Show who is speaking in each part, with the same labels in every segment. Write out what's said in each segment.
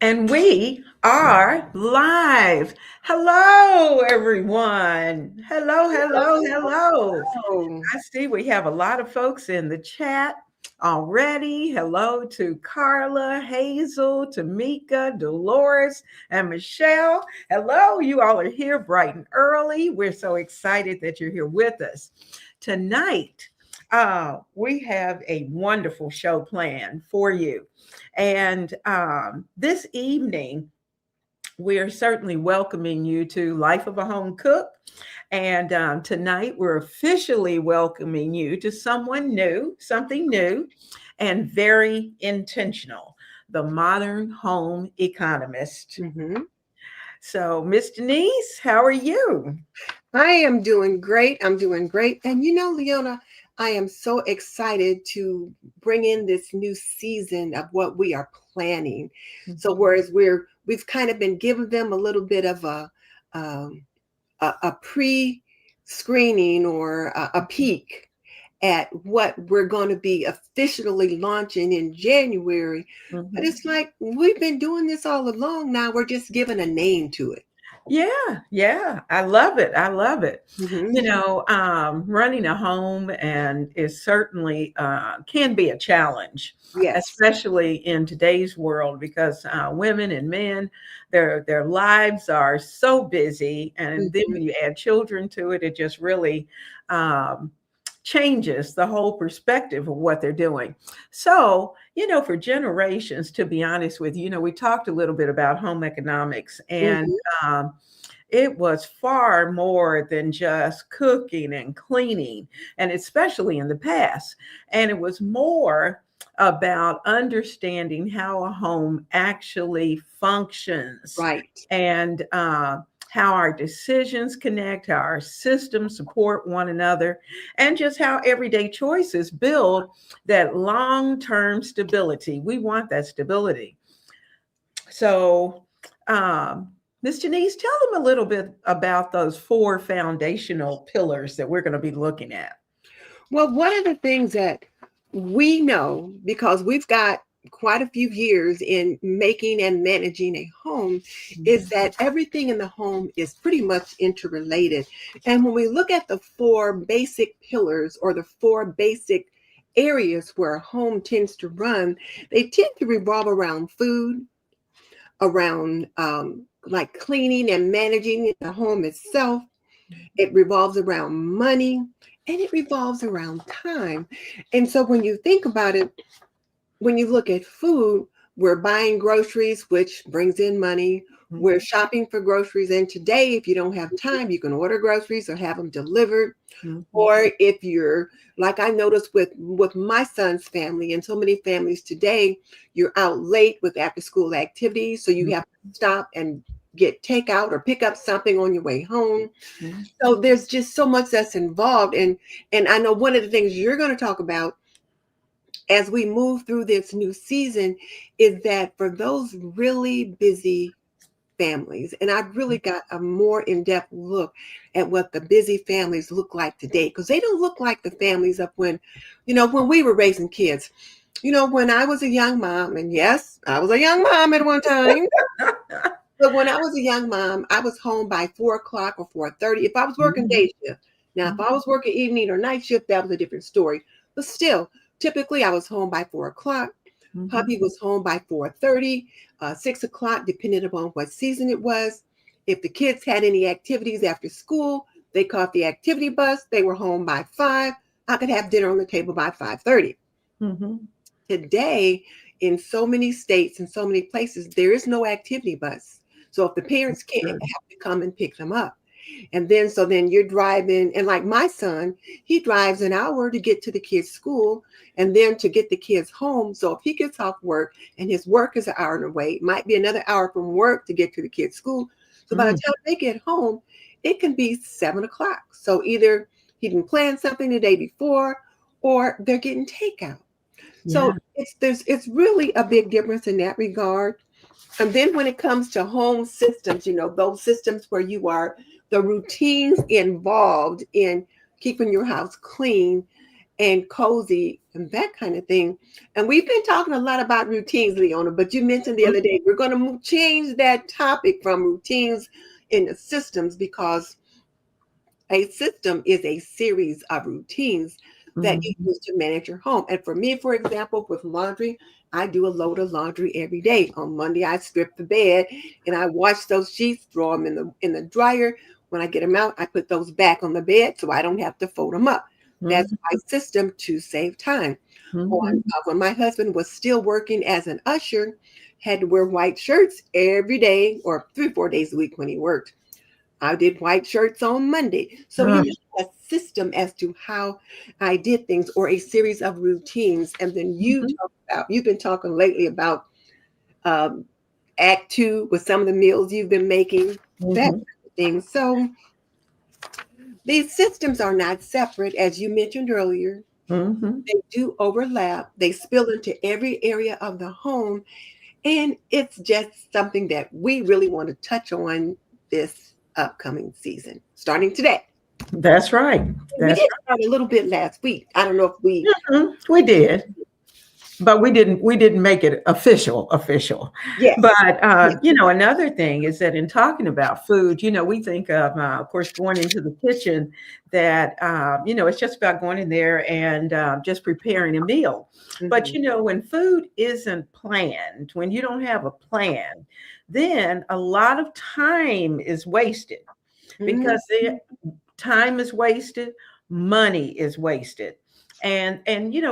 Speaker 1: And we are live. Hello, everyone. Hello, hello, hello.
Speaker 2: Oh,
Speaker 1: I see we have a lot of folks in the chat already. Hello to Carla, Hazel, Tamika, Dolores, and Michelle. Hello, you all are here bright and early. We're so excited that you're here with us. Tonight, we have a wonderful show planned for you. And this evening, we are certainly welcoming you to Life of a Home Cook. And tonight, we're officially welcoming you to someone new, something new, and very intentional, the modern home economist.
Speaker 2: hmm
Speaker 1: So, Miss Denise, how are you?
Speaker 2: I am doing great. I'm doing great. And Leona, I am so excited to bring in this new season of what we are planning. So whereas we've kind of been giving them a little bit of um, a pre-screening or a peek at what we're going to be officially launching in January. But
Speaker 1: Mhm.
Speaker 2: it's like we've been doing this all along now. We're just giving a name to it.
Speaker 1: Yeah, yeah, I love it. I love it.
Speaker 2: hmm
Speaker 1: Running a home and is certainly can be a challenge,
Speaker 2: Yes.
Speaker 1: especially in today's world because women and men, their lives are so busy, and then
Speaker 2: Mhm.
Speaker 1: when you add children to it, it just really um, changes the whole perspective of what they're doing. So, for generations, to be honest with you, we talked a little bit about home economics and.
Speaker 2: Mhm.
Speaker 1: Um, it was far more than just cooking and cleaning, and especially in the past. And it was more about understanding how a home actually functions
Speaker 2: Right.
Speaker 1: and how our decisions connect, how our systems support one another, and just how everyday choices build that long term stability. We want that stability. So, Ms. Janice, tell them a little bit about those four foundational pillars that we're going to be looking at.
Speaker 2: Well, one of the things that we know, because we've got quite a few years in making and managing a home, is
Speaker 1: Mhm.
Speaker 2: that everything in the home is pretty much interrelated. And when we look at the four basic pillars or the four basic areas where a home tends to run, they tend to revolve around food, around like cleaning and managing the home itself. It revolves around money, and it revolves around time. And so when you think about it, when you look at food, we're buying groceries, which brings in money. We're shopping for groceries. And today, if you don't have time, you can order groceries or have them delivered.
Speaker 1: Mhm.
Speaker 2: Or if you're like I noticed with my son's family and so many families today, you're out late with after school activities, so you
Speaker 1: Mhm.
Speaker 2: have to stop and get takeout or pick up something on your way home.
Speaker 1: Mhm.
Speaker 2: So there's just so much that's involved. And I know one of the things you're going to talk about as we move through this new season is that for those really busy families, and I've really got a more in-depth look at what the busy families look like today, because they don't look like the families of when we were raising kids. When I was a young mom, and yes, I was a young mom at one time. But when I was a young mom, I was home by 4 o'clock or 4:30. If I was working
Speaker 1: Mhm.
Speaker 2: day shift, now if I was working evening or night shift, that was a different story. But still, typically I was home by 4 o'clock.
Speaker 1: Mhm.
Speaker 2: Hubby was home by 4:30, 6 o'clock, depending upon what season it was. If the kids had any activities after school, they caught the activity bus. They were home by 5. I could have dinner on the table by 5:30.
Speaker 1: Mhm.
Speaker 2: Today, in so many states and so many places, there is no activity bus. So if the parents can't,
Speaker 1: Good.
Speaker 2: have to come and pick them up. And then you're driving, and like my son, he drives an hour to get to the kids' school and then to get the kids home. So if he gets off work and his work is an hour away, it might be another hour from work to get to the kids' school. So by the
Speaker 1: Mm.
Speaker 2: time they get home, it can be 7 o'clock. So either he didn't plan something the day before or they're getting takeout. So
Speaker 1: Yeah.
Speaker 2: it's really a big difference in that regard. And then when it comes to home systems, those systems where you are the routines involved in keeping your house clean, and cozy and that kind of thing. And we've been talking a lot about routines, Leona, but you mentioned the other day we're going to change that topic from routines into systems, because a system is a series of routines that you
Speaker 1: Mhm.
Speaker 2: use to manage your home. And for me, for example, with laundry, I do a load of laundry every day. On Monday, I strip the bed and I wash those sheets, throw them in the dryer. When I get them out, I put those back on the bed so I don't have to fold them up. That's
Speaker 1: Mhm.
Speaker 2: my system to save time.
Speaker 1: Mhm.
Speaker 2: When my husband was still working as an usher, had to wear white shirts every day or 3 4 days a week when he worked. I did white shirts on Monday. So,
Speaker 1: Ah,
Speaker 2: a system as to how I did things, or a series of routines. And then
Speaker 1: mhm.
Speaker 2: you've been talking lately about um, Act Two with some of the meals you've been making, that
Speaker 1: Mhm.
Speaker 2: kind of thing. So, these systems are not separate, as you mentioned earlier.
Speaker 1: Mhm.
Speaker 2: They do overlap, they spill into every area of the home. And it's just something that we really want to touch on this upcoming season, starting today.
Speaker 1: That's right.
Speaker 2: We
Speaker 1: That's
Speaker 2: did start a little bit last week. I don't know if we.
Speaker 1: right. We did. But we didn't make it official.
Speaker 2: Yes.
Speaker 1: But
Speaker 2: Yes.
Speaker 1: another thing is that in talking about food, we think of course going into the kitchen, that it's just about going in there and just preparing a meal. But
Speaker 2: Mhm.
Speaker 1: when food isn't planned, when you don't have a plan, then a lot of time is wasted,
Speaker 2: Mhm.
Speaker 1: because time is wasted, money is wasted. And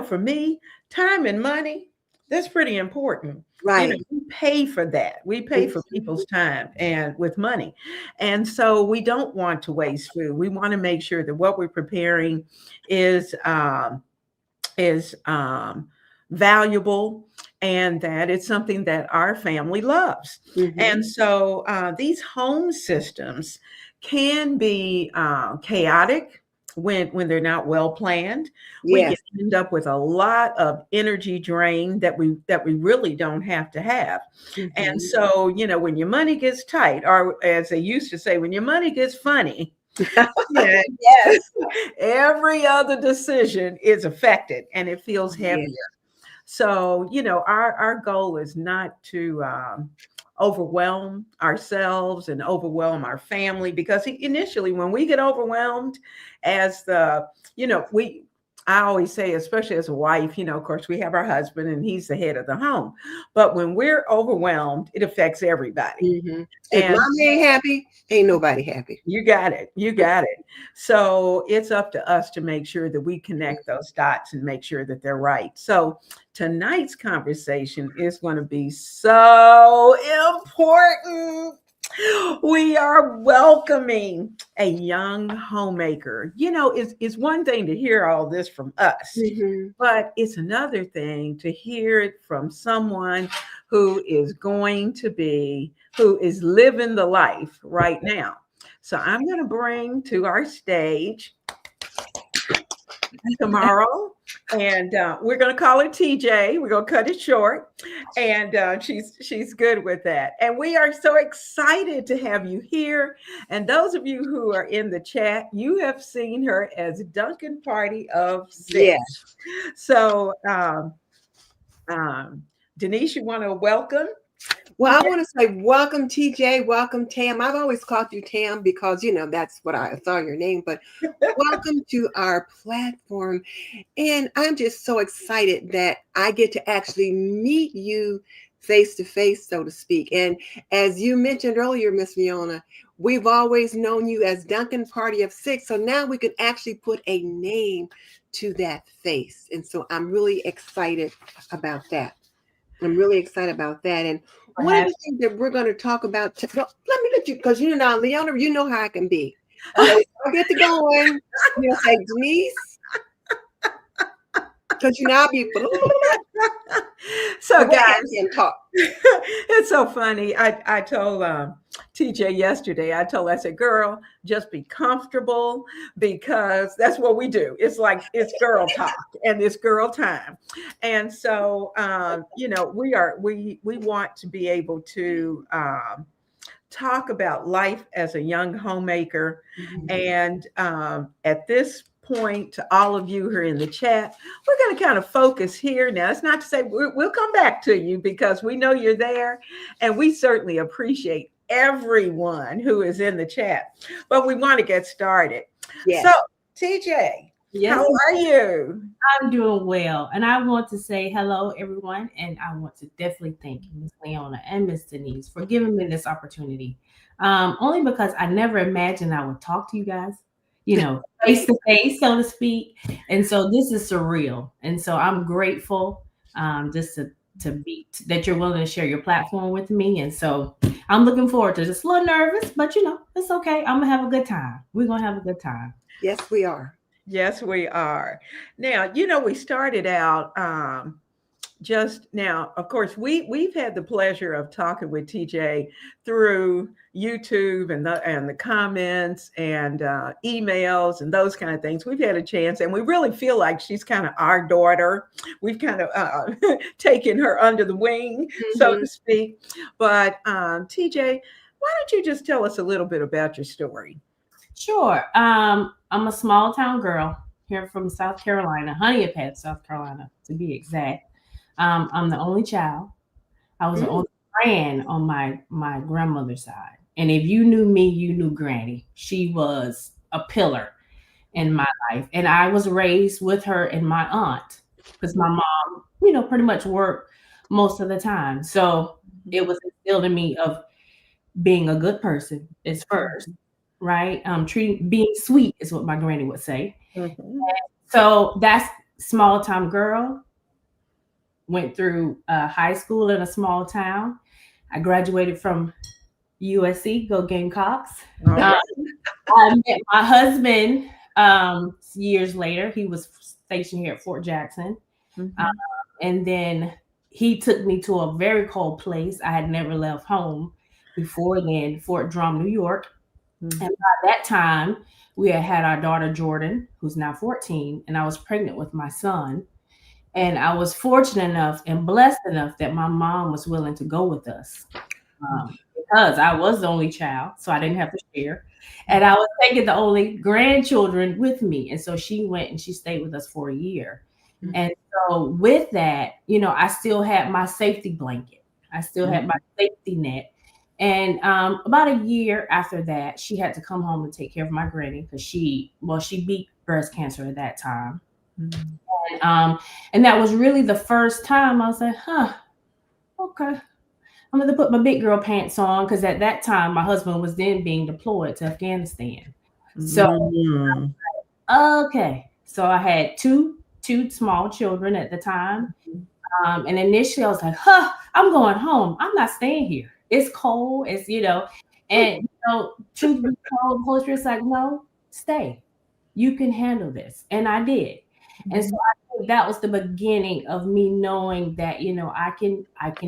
Speaker 1: for me, time and money, that's pretty important.
Speaker 2: Right.
Speaker 1: We pay for that. We pay for
Speaker 2: Mhm.
Speaker 1: people's time and with money. And so we don't want to waste food. We want to make sure that what we're preparing is is valuable, and that it's something that our family loves.
Speaker 2: Mhm.
Speaker 1: And so these home systems can be chaotic when they're not well planned. We can
Speaker 2: Yes.
Speaker 1: end up with a lot of energy drain that we really don't have to have. And
Speaker 2: Mhm.
Speaker 1: so when your money gets tight, or as they used to say, when your money gets funny, yeah,
Speaker 2: Yes.
Speaker 1: every other decision is affected and it feels
Speaker 2: Oh, yeah.
Speaker 1: heavier. So, our goal is not to overwhelm ourselves and overwhelm our family, because initially, when we get overwhelmed, as I always say, especially as a wife, of course, we have our husband and he's the head of the home. But when we're overwhelmed, it affects everybody.
Speaker 2: Mhm. If
Speaker 1: And
Speaker 2: mom ain't happy, ain't nobody happy.
Speaker 1: you got it. You got it. So it's up to us to make sure that we connect those dots and make sure that they're right. So tonight's conversation is going to be so important. We are welcoming a young homemaker. It's one thing to hear all this from us,
Speaker 2: Mhm.
Speaker 1: but it's another thing to hear it from someone who is living the life right now. So I'm going to bring to our stage tomorrow, and we're going to call her TJ. We're going to cut it short, and she's good with that. And we are so excited to have you here. And those of you who are in the chat, you have seen her as Duncan Party of Six.
Speaker 2: Yes.
Speaker 1: So um, Denise, you want to welcome
Speaker 2: Well, I
Speaker 1: TJ?
Speaker 2: want to say welcome, TJ. Welcome, Tam. I've always called you Tam because, that's what I saw your name. But welcome to our platform. And I'm just so excited that I get to actually meet you face to face, so to speak. And as you mentioned earlier, Miss Leona, we've always known you as Duncan Party of Six. So now we can actually put a name to that face. And so I'm really excited about that. I'm really excited about that. And one of the things that we're going to talk about, well, let me let you, because Leona, you know how I can be. So I get to going, say, Denise, because I'll be,
Speaker 1: So
Speaker 2: go
Speaker 1: guys,
Speaker 2: ahead and talk.
Speaker 1: it's so funny. I told TJ yesterday, I said, girl, just be comfortable, because that's what we do. It's like it's girl talk and it's girl time. And so we want to be able to talk about life as a young homemaker.
Speaker 2: Mhm.
Speaker 1: And at this point to all of you who are in the chat. We're going to kind of focus here now. It's not to say we'll come back to you because we know you're there, and we certainly appreciate everyone who is in the chat. But we want to get started.
Speaker 2: Yes.
Speaker 1: So, TJ,
Speaker 3: Yes,
Speaker 1: how are you?
Speaker 3: I'm doing well. And I want to say hello, everyone. And I want to definitely thank Miss Leona and Miss Denise for giving me this opportunity. Only because I never imagined I would talk to you guys, face to face, so to speak. And so this is surreal. And so I'm grateful just that you're willing to share your platform with me. And so I'm looking forward to this. A little nervous, but it's okay. I'm gonna have a good time. We're gonna have a good time.
Speaker 2: Yes, we are.
Speaker 1: Yes, we are. Now, we started out just now. Of course, we've had the pleasure of talking with TJ through YouTube and the comments and emails and those kind of things. We've had a chance, and we really feel like she's kind of our daughter. We've kind of taken her under the wing, so to speak. But TJ, why don't you just tell us a little bit about your story?
Speaker 3: Sure. I'm a small town girl here from South Carolina, Honeypad, South Carolina, to be exact. I'm the only child. I was the only grand on my grandmother's side. And if you knew me, you knew Granny. She was a pillar in my life. And I was raised with her and my aunt because my mom, pretty much worked most of the time. So it was instilled in me of being a good person is first. Right? Being sweet is what my granny would say. So that's small town girl. Went through high school in a small town. I graduated from USC, go Gamecocks. I met my husband years later. He was stationed here at Fort Jackson. And then he took me to a very cold place. I had never left home before then, Fort Drum, New York. And by that time, we had our daughter, Jordan, who's now 14, and I was pregnant with my son. And I was fortunate enough and blessed enough that my mom was willing to go with us because I was the only child, so I didn't have to share. And I was taking the only grandchildren with me. And so she went and she stayed with us for a year. And so with that, I still had my safety blanket. I still had my safety net. And about a year after that, she had to come home and take care of my granny because she beat breast cancer at that time. And that was really the first time I was like, okay, I'm going to put my big girl pants on because at that time, my husband was then being deployed to Afghanistan. So, okay. So I had two small children at the time. And initially I was like, I'm going home. I'm not staying here. It's cold, and truth be told, the Holy Spirit's like, no, stay. You can handle this. And I did. And so I think that was the beginning of me knowing that, I can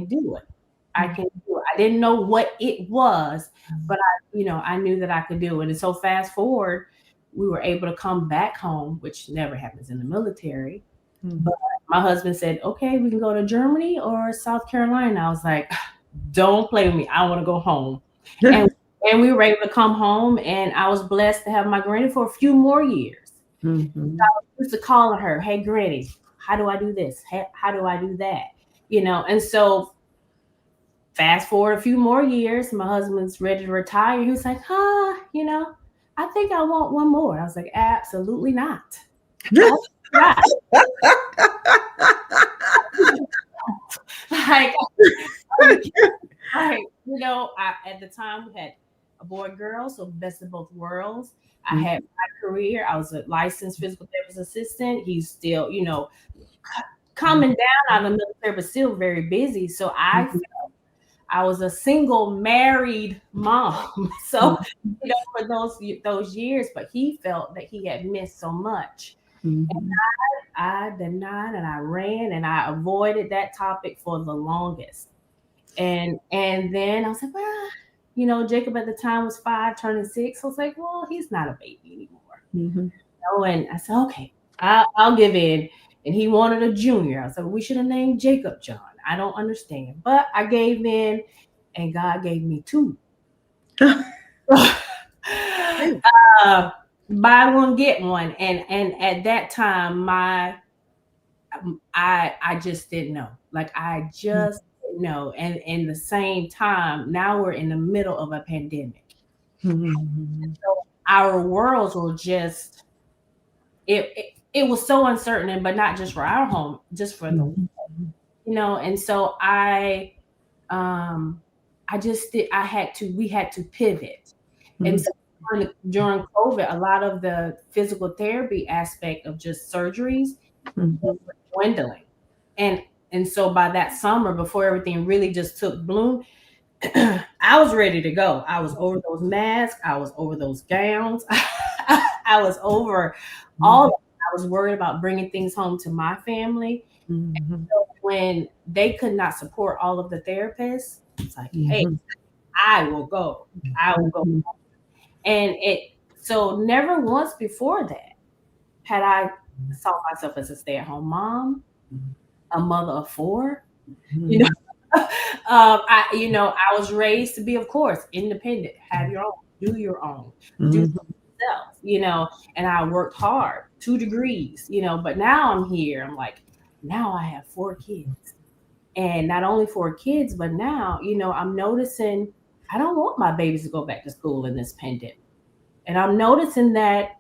Speaker 3: do it. I can do it. I didn't know what it was, but I knew that I could do it. And so fast forward, we were able to come back home, which never happens in the military. But my husband said, okay, we can go to Germany or South Carolina. I was like, don't play with me. I want to go home. And we were able to come home, and I was blessed to have my granny for a few more years. So I used to call her, hey, Granny, how do I do this? How do I do that? And so fast forward a few more years, my husband's ready to retire. He was like, I think I want one more. I was like, absolutely not. At the time we had a boy and girl, so best of both worlds. I had my career. I was a licensed physical therapist assistant. He's still, coming down out of the military, but still very busy. So I felt I was a single married mom. So, for those years, but he felt that he had missed so much. And I denied and I ran and I avoided that topic for the longest. And then I was like, well, Jacob at the time was 5, turning 6. I was like, well, he's not a baby anymore. And I said, okay, I'll give in. And he wanted a junior. I was like, we should have named Jacob John. I don't understand. But I gave in, and God gave me 2. buy one get one, and at that time I just didn't know. Like I just didn't know. And in the same time, now we're in the middle of a pandemic.
Speaker 1: Mhm.
Speaker 3: So our worlds were just it was so uncertain, but not just for our home, just for the
Speaker 1: Mhm.
Speaker 3: and so um I just did I had to we had to pivot. And
Speaker 1: Mhm.
Speaker 3: so during COVID, a lot of the physical therapy aspect of just surgeries was
Speaker 1: Mhm.
Speaker 3: dwindling. And and so by that summer, before everything really just took bloom, I was ready to go. I was over those masks. I was over those gowns. I was over all of it. I was worried about bringing things home to my family.
Speaker 1: Mhm.
Speaker 3: So when they could not support all of the therapists, it's like, hey,
Speaker 1: Mhm.
Speaker 3: I will go. I will go.
Speaker 1: Mhm.
Speaker 3: And so never once before that had I saw myself as a stay-at-home mom, a mother of four. You know,
Speaker 1: Mhm.
Speaker 3: I was raised to be, of course, independent, have your own, do your own, do
Speaker 1: Mhm.
Speaker 3: yourself, and I worked hard, 2 degrees, but now I'm here. I'm like, now I have 4 kids. And not only 4 kids, but now, I'm noticing I don't want my babies to go back to school in this pandemic. And I'm noticing that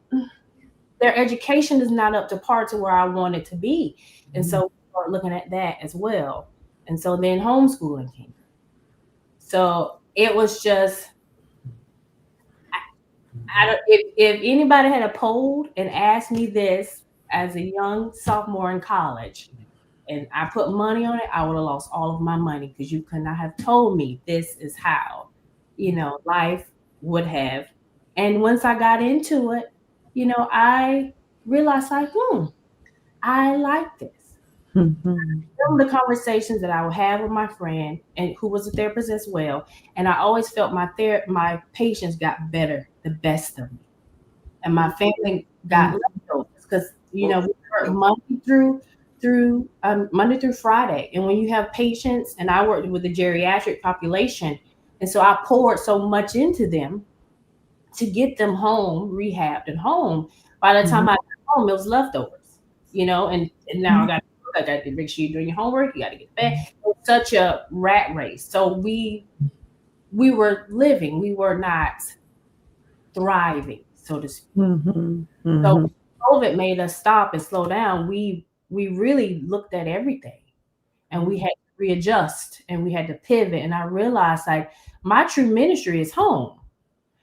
Speaker 3: their education is not up to par to where I want it to be. And so we start looking at that as well. And so then homeschooling came. So it was just, I don't, if anybody had a polled and asked me this as a young sophomore in college, and I put money on it, I would have lost all of my money because you could not have told me this is how, life would have. And once I got into it, I realized like, I like this.
Speaker 1: Mhm.
Speaker 3: Some of the conversations that I would have with my friend and who was a therapist as well, and I always felt my patients got better, the best of me, and my family got
Speaker 1: Mhm.
Speaker 3: leftovers because we work Monday through Friday, and when you have patients, and I worked with the geriatric population, and so I poured so much into them to get them home, rehabbed and home. By the time
Speaker 1: Mhm.
Speaker 3: I got home, it was leftovers, and now I got to make sure you're doing your homework. You got to get back. It was such a rat race. So we were living, we were not thriving, so to speak.
Speaker 1: Mhm.
Speaker 3: So
Speaker 1: Mhm.
Speaker 3: COVID made us stop and slow down. We really looked at everything, and we had to readjust, and we had to pivot. And I realized like my true ministry is home.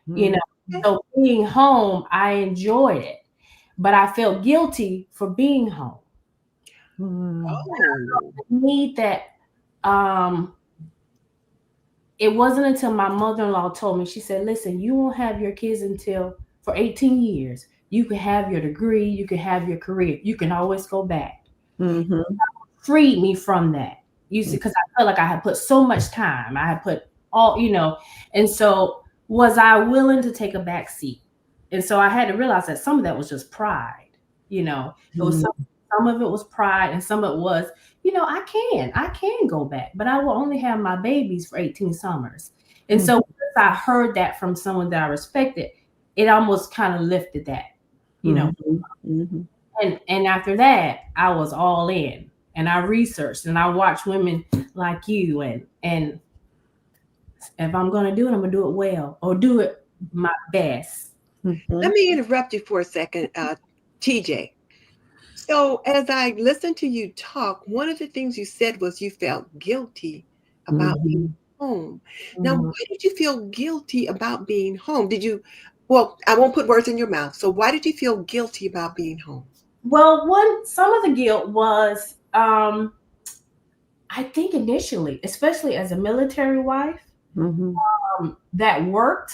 Speaker 3: You know,
Speaker 1: Mhm.
Speaker 3: so being home, I enjoyed it, but I felt guilty for being home.
Speaker 1: Mhm.
Speaker 2: Oh.
Speaker 3: I need that. Um, it wasn't until my mother-in-law told me, she said, "Listen, you won't have your kids until for 18 years. You can have your degree, you can have your career, you can always go back."
Speaker 1: Mhm.
Speaker 3: Freed me from that. You see, because I felt like I had put so much time, I had put all, and so was I willing to take a back seat? And so I had to realize that some of that was just pride. It was some of it was pride, and some of it was, I can go back, but I will only have my babies for 18 summers. And so
Speaker 1: Mhm.
Speaker 3: once I heard that from someone that I respected, it almost kind of lifted that, you know.
Speaker 1: Mhm. Mhm.
Speaker 3: And after that, I was all in, and I researched and I watched women like you, and if I'm gonna do it, I'm gonna do it well or do it my best.
Speaker 2: Let
Speaker 1: Mhm.
Speaker 2: me interrupt you for a second, TJ. So, as I listened to you talk, one of the things you said was you felt guilty about being
Speaker 1: Mhm.
Speaker 2: home. Now,
Speaker 3: Mhm.
Speaker 2: why did you feel guilty about being home? Well, I won't put words in your mouth. So, why did you feel guilty about being home?
Speaker 3: Well, some of the guilt was, I think initially, especially as a military wife,
Speaker 1: Mhm.
Speaker 3: that worked.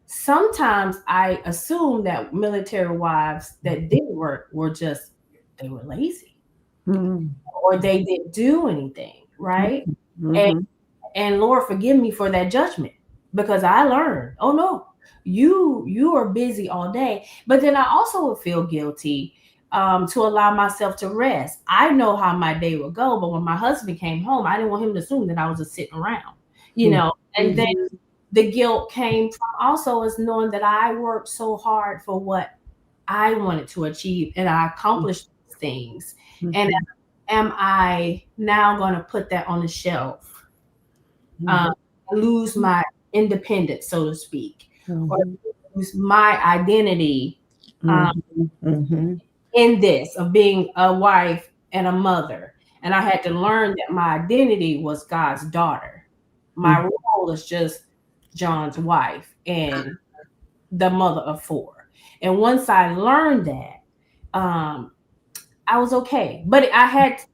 Speaker 3: Sometimes I assumed that military wives that didn't work were just they were lazy
Speaker 1: Mhm.
Speaker 3: or they didn't do anything, right? And
Speaker 1: Mhm.
Speaker 3: and Lord forgive me for that judgment, because I learned, oh no, you are busy all day. But then I also would feel guilty, to allow myself to rest. I know how my day would go, but when my husband came home, I didn't want him to assume that I was just sitting around, you
Speaker 1: Mhm.
Speaker 3: know. And then the guilt came from also is knowing that I worked so hard for what I wanted to achieve and I accomplished those things. And am I now going to put that on the shelf, lose my independence, so to speak, or lose my identity in this of being a wife and a mother? And I had to learn that my identity was God's daughter. My role is just John's wife and the mother of 4. And once I learned that, I was okay. But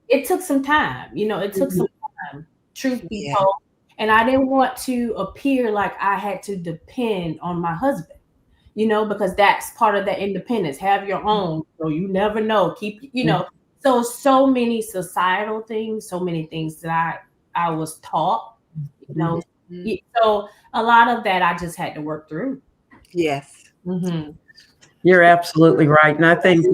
Speaker 3: it took some time, it took some time, truth be told. And I didn't want to appear like I had to depend on my husband, because that's part of that independence. Have your own, so you never know. Keep, so many societal things, so many things that I was taught, So a lot of that I just had to work through.
Speaker 2: Yes.
Speaker 1: You're absolutely right. And I think,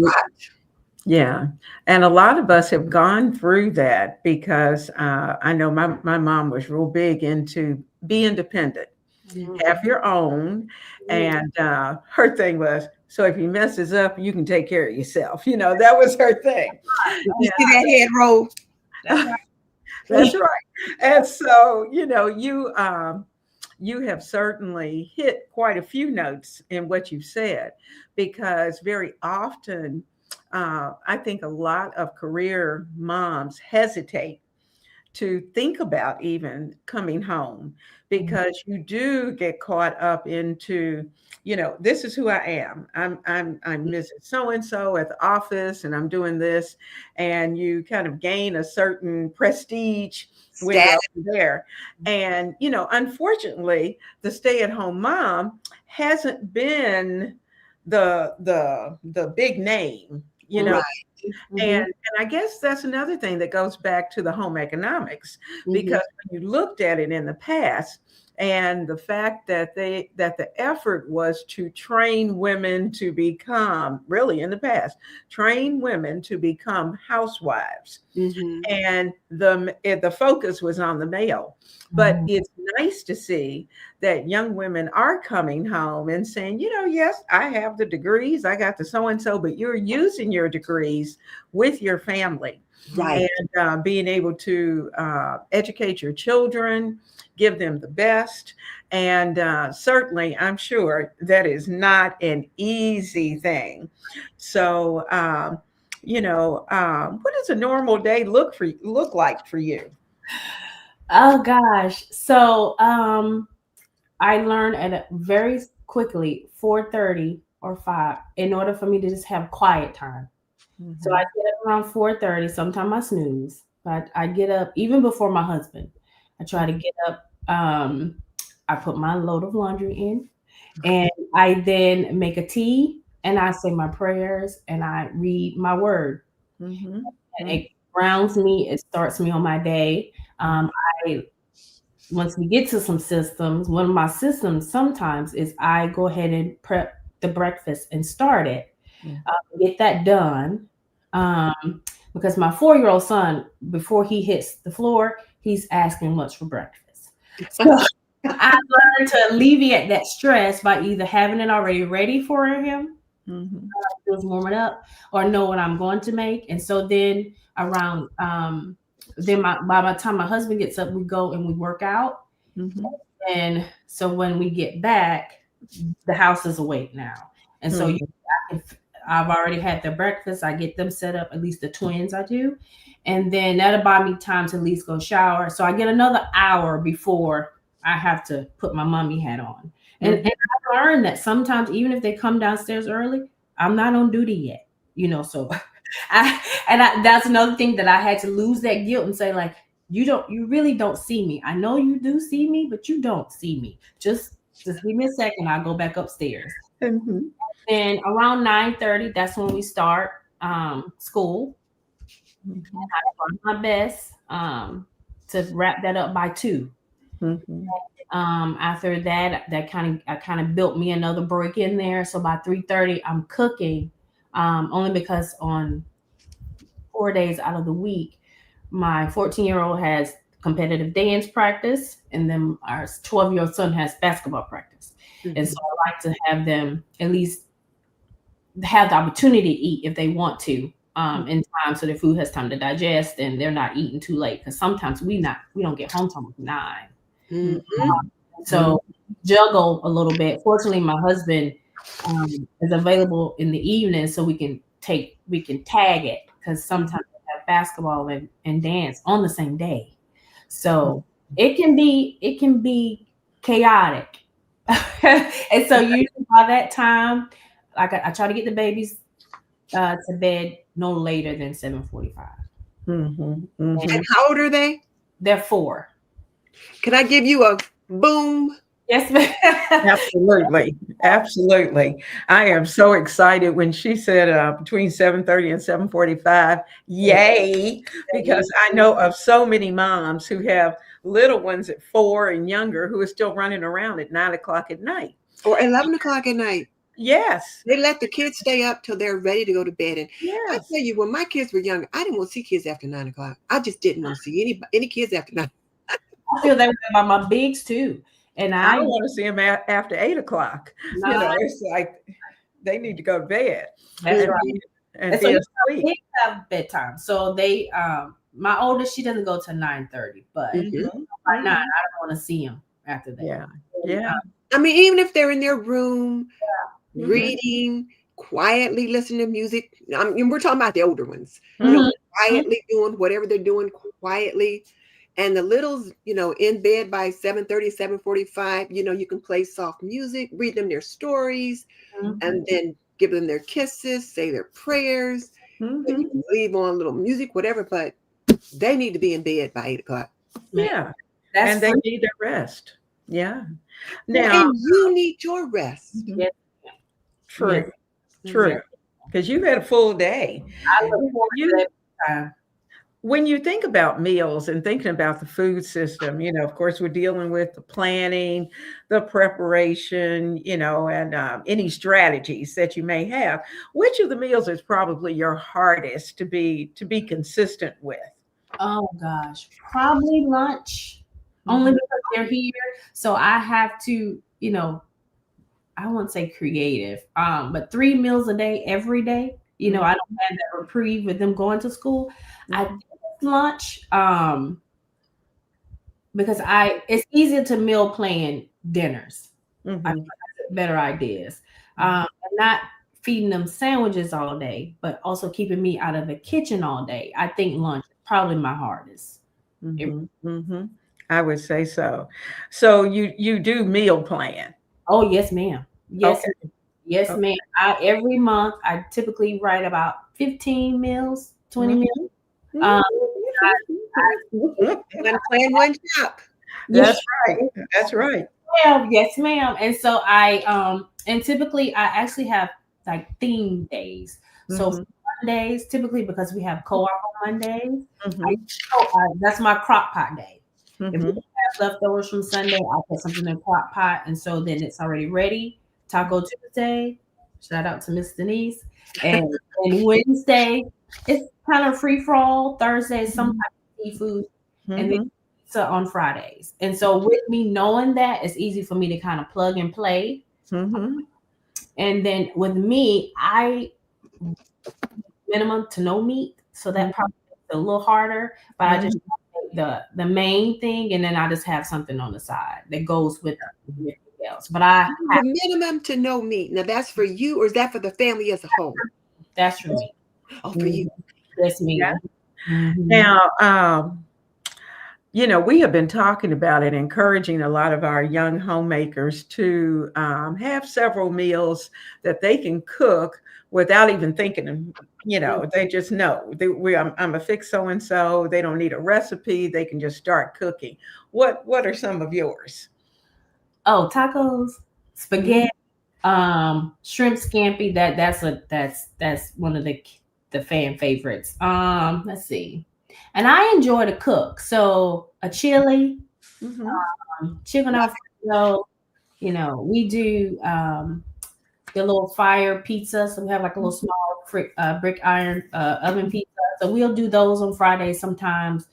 Speaker 1: yeah. And a lot of us have gone through that because I know my mom was real big into be independent, have your own. And her thing was, so if he messes up, you can take care of yourself. That was her thing.
Speaker 2: You see that head roll?
Speaker 3: That's right.
Speaker 1: That's right. And so, you have certainly hit quite a few notes in what you've said, because very often, I think a lot of career moms hesitate to think about even coming home, because you do get caught up into, this is who I am. I'm Mrs. So-and-so at the office, and I'm doing this, and you kind of gain a certain prestige when you're there. And, unfortunately, the stay-at-home mom hasn't been the big name,
Speaker 2: Right.
Speaker 1: And I guess that's another thing that goes back to the home economics, because when you looked at it in the past, and the fact that the effort was to train women to become, really in the past, train women to become housewives, and the focus was on the male. But it's nice to see that young women are coming home and saying, yes, I have the degrees, I got the so-and-so, but you're using your degrees with your family.
Speaker 2: Right.
Speaker 1: And being able to educate your children, give them the best. And certainly, I'm sure that is not an easy thing. So, what does a normal day look like for you?
Speaker 3: Oh gosh. So I learned very quickly 4:30 or 5 in order for me to just have quiet time. So I get up around 4:30. Sometimes I snooze, but I get up even before my husband. I try to get up. I put my load of laundry in, and I then make a tea, and I say my prayers, and I read my word. And it grounds me. It starts me on my day. Once we get to some systems, one of my systems sometimes is I go ahead and prep the breakfast and start it. Get that done. Because my 4-year-old son, before he hits the floor, he's asking what's for breakfast. So I learned to alleviate that stress by either having it already ready for him, was warming up, or know what I'm going to make. And so then around, by the time my husband gets up, we go and we work out. And so when we get back, the house is awake now. And so I've already had their breakfast. I get them set up, at least the twins I do. And then that'll buy me time to at least go shower. So I get another hour before I have to put my mommy hat on. And I learned that sometimes, even if they come downstairs early, I'm not on duty yet, so that's another thing that I had to lose that guilt and say, like, you really don't see me. I know you do see me, but you don't see me. Just give me a second. I'll go back upstairs. And around 9:30, that's when we start school. And I try my best to wrap that up by 2. After that, I kind of built me another break in there. So by 3:30, I'm cooking, only because on 4 days out of the week, my 14-year-old has competitive dance practice, and then our 12-year-old son has basketball practice. And so I like to have them at least have the opportunity to eat if they want to in time, so their food has time to digest and they're not eating too late, because sometimes we don't get home till 9. So juggle a little bit. Fortunately, my husband is available in the evening, so we can tag it, because sometimes we have basketball and dance on the same day. So it can be chaotic. And so usually by that time, like I try to get the babies to bed no later than 7:45.
Speaker 2: And how old are they?
Speaker 3: They're 4.
Speaker 2: Can I give you a boom?
Speaker 3: Yes, ma'am.
Speaker 1: Absolutely. Absolutely. I am so excited when she said between 7:30 and 7:45. Yay. Because I know of so many moms who have little ones at 4 and younger who are still running around at 9 o'clock at night.
Speaker 2: Or 11 o'clock at night.
Speaker 1: Yes.
Speaker 2: They let the kids stay up till they're ready to go to bed. And I tell you, when my kids were younger, I didn't want to see kids after 9 o'clock. I just didn't want to see any kids after 9.
Speaker 3: I feel that way about my bigs too. And
Speaker 1: I don't want to see them after 8 o'clock.
Speaker 3: No.
Speaker 1: You know, it's like they need to go to bed.
Speaker 3: That's right.
Speaker 1: And
Speaker 3: so
Speaker 1: be asleep.
Speaker 3: they have bedtime. So they my oldest, she doesn't go to 9:30, but by 9, I don't want to see them after that.
Speaker 1: Yeah.
Speaker 2: I mean, even if they're in their room reading, quietly listening to music. I mean, we're talking about the older ones. You know, quietly doing whatever they're doing quietly. And the littles, you know, in bed by 7:30, 7:45, you know, you can play soft music, read them their stories, and then give them their kisses, say their prayers. You can leave on a little music, whatever, but they need to be in bed by 8 o'clock.
Speaker 1: Yeah. And they need their rest. Yeah.
Speaker 2: Now, and you need your rest.
Speaker 3: Yes.
Speaker 1: True. True. Because you've had a full day.
Speaker 3: I look forward to that time.
Speaker 1: When you think about meals and thinking about the food system, you know, of course, we're dealing with the planning, the preparation, you know, and any strategies that you may have. Which of the meals is probably your hardest to be consistent with?
Speaker 3: Oh gosh, probably lunch. Only because they're here, so I have to, you know, I won't say creative, but 3 meals a day every day. You know, I don't have that reprieve with them going to school. I think lunch, because it's easier to meal plan dinners. I have better ideas. And not feeding them sandwiches all day, but also keeping me out of the kitchen all day. I think lunch is probably my hardest.
Speaker 1: I would say so. So you do meal plan?
Speaker 3: Oh yes, ma'am. Yes,
Speaker 1: Okay.
Speaker 3: yes, ma'am. Every month I typically write about 15 meals, 20 meals.
Speaker 2: One plan, one shop.
Speaker 1: That's right. That's right.
Speaker 3: Well, yes, ma'am. And so and typically I actually have like theme days. So Mondays, typically, because we have co-op on Mondays, that's my crock pot day. If we have leftovers from Sunday, I'll put something in a crock pot, and so then it's already ready. Taco Tuesday, shout out to Miss Denise, and Wednesday it's kind of free for all. Thursday is some type of seafood, and then pizza on Fridays. And so with me knowing that, it's easy for me to kind of plug and play. And then with me, I minimum to no meat, so that probably makes it a little harder. But I just the main thing, and then I just have something on the side that goes with everything else. But
Speaker 2: the minimum to no meat. Now that's for you, or is that for the family as a whole?
Speaker 3: That's for me.
Speaker 2: Oh, for you.
Speaker 3: That's me.
Speaker 1: Yeah. Now, you know, we have been talking about it, encouraging a lot of our young homemakers to have several meals that they can cook without even thinking. You know, they just know I'm a fix so-and-so. They don't need a recipe. They can just start cooking. What are some of yours?
Speaker 3: Oh, tacos, spaghetti, shrimp scampi. That's one of the fan favorites. Let's see. And I enjoy to cook. So a chili, chicken Alfredo. You know, we do the little fire pizza. So we have like a little small brick iron oven pizza. So we'll do those on Fridays sometimes.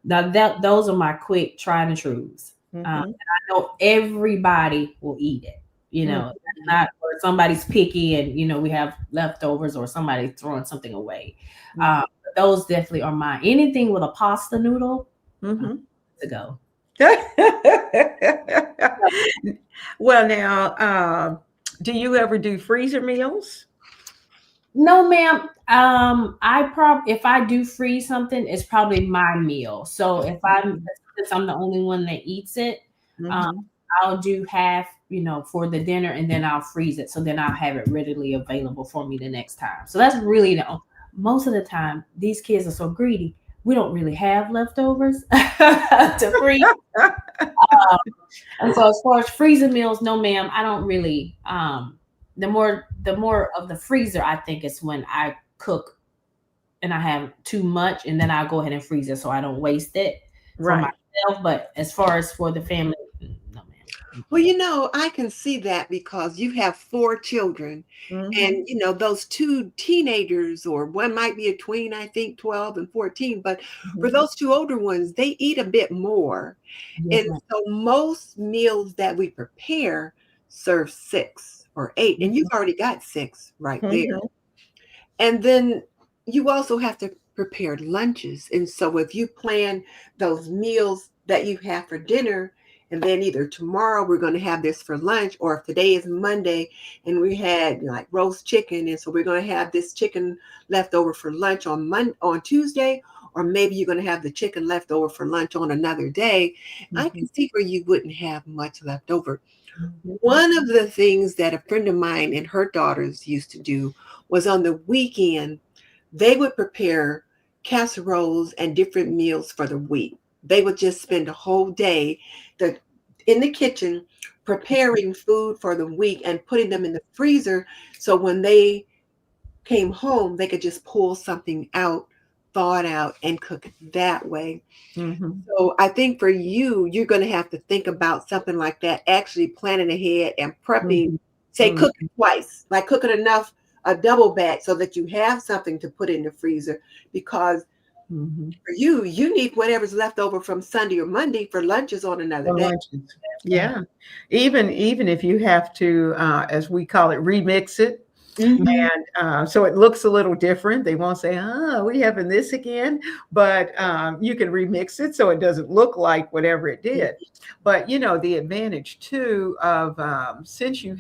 Speaker 3: those are my quick try and trues. I know everybody will eat it. That's not or somebody's picky and we have leftovers or somebody throwing something away. Those definitely are mine. Anything with a pasta noodle to go.
Speaker 1: Well, now, do you ever do freezer meals?
Speaker 3: No, ma'am. If I do freeze something, it's probably my meal. So since I'm the only one that eats it, I'll do half, for the dinner, and then I'll freeze it. So then I'll have it readily available for me the next time. So that's really most of the time. These kids are so greedy. We don't really have leftovers to freeze. And so as far as freezer meals, no, ma'am, I don't really. The more of the freezer, I think, is when I cook and I have too much, and then I'll go ahead and freeze it so I don't waste it for myself. But as far as for the family, no, ma'am.
Speaker 2: Well, I can see that because you have 4 children and, those 2 teenagers, or one might be a tween, I think 12 and 14. But for those 2 older ones, they eat a bit more. And so most meals that we prepare serve 6 or 8, and you've already got 6 right there. And then you also have to prepare lunches. And so if you plan those meals that you have for dinner, and then either tomorrow we're going to have this for lunch, or if today is Monday and we had like roast chicken, and so we're going to have this chicken left over for lunch on Tuesday, or maybe you're going to have the chicken left over for lunch on another day, I can see where you wouldn't have much left over. One of the things that a friend of mine and her daughters used to do was on the weekend, they would prepare casseroles and different meals for the week. They would just spend a whole day in the kitchen preparing food for the week and putting them in the freezer. So when they came home, they could just pull something out, thaw it out, and cook it that way. So I think for you, you're going to have to think about something like that, actually planning ahead and prepping, say cooking twice, like cooking enough, a double batch, so that you have something to put in the freezer, because for you need whatever's left over from Sunday or Monday for lunches on another day.
Speaker 1: Yeah. Even if you have to, as we call it, remix it. And so it looks a little different. They won't say, we having this again, but you can remix it so it doesn't look like whatever it did. But, the advantage too of since you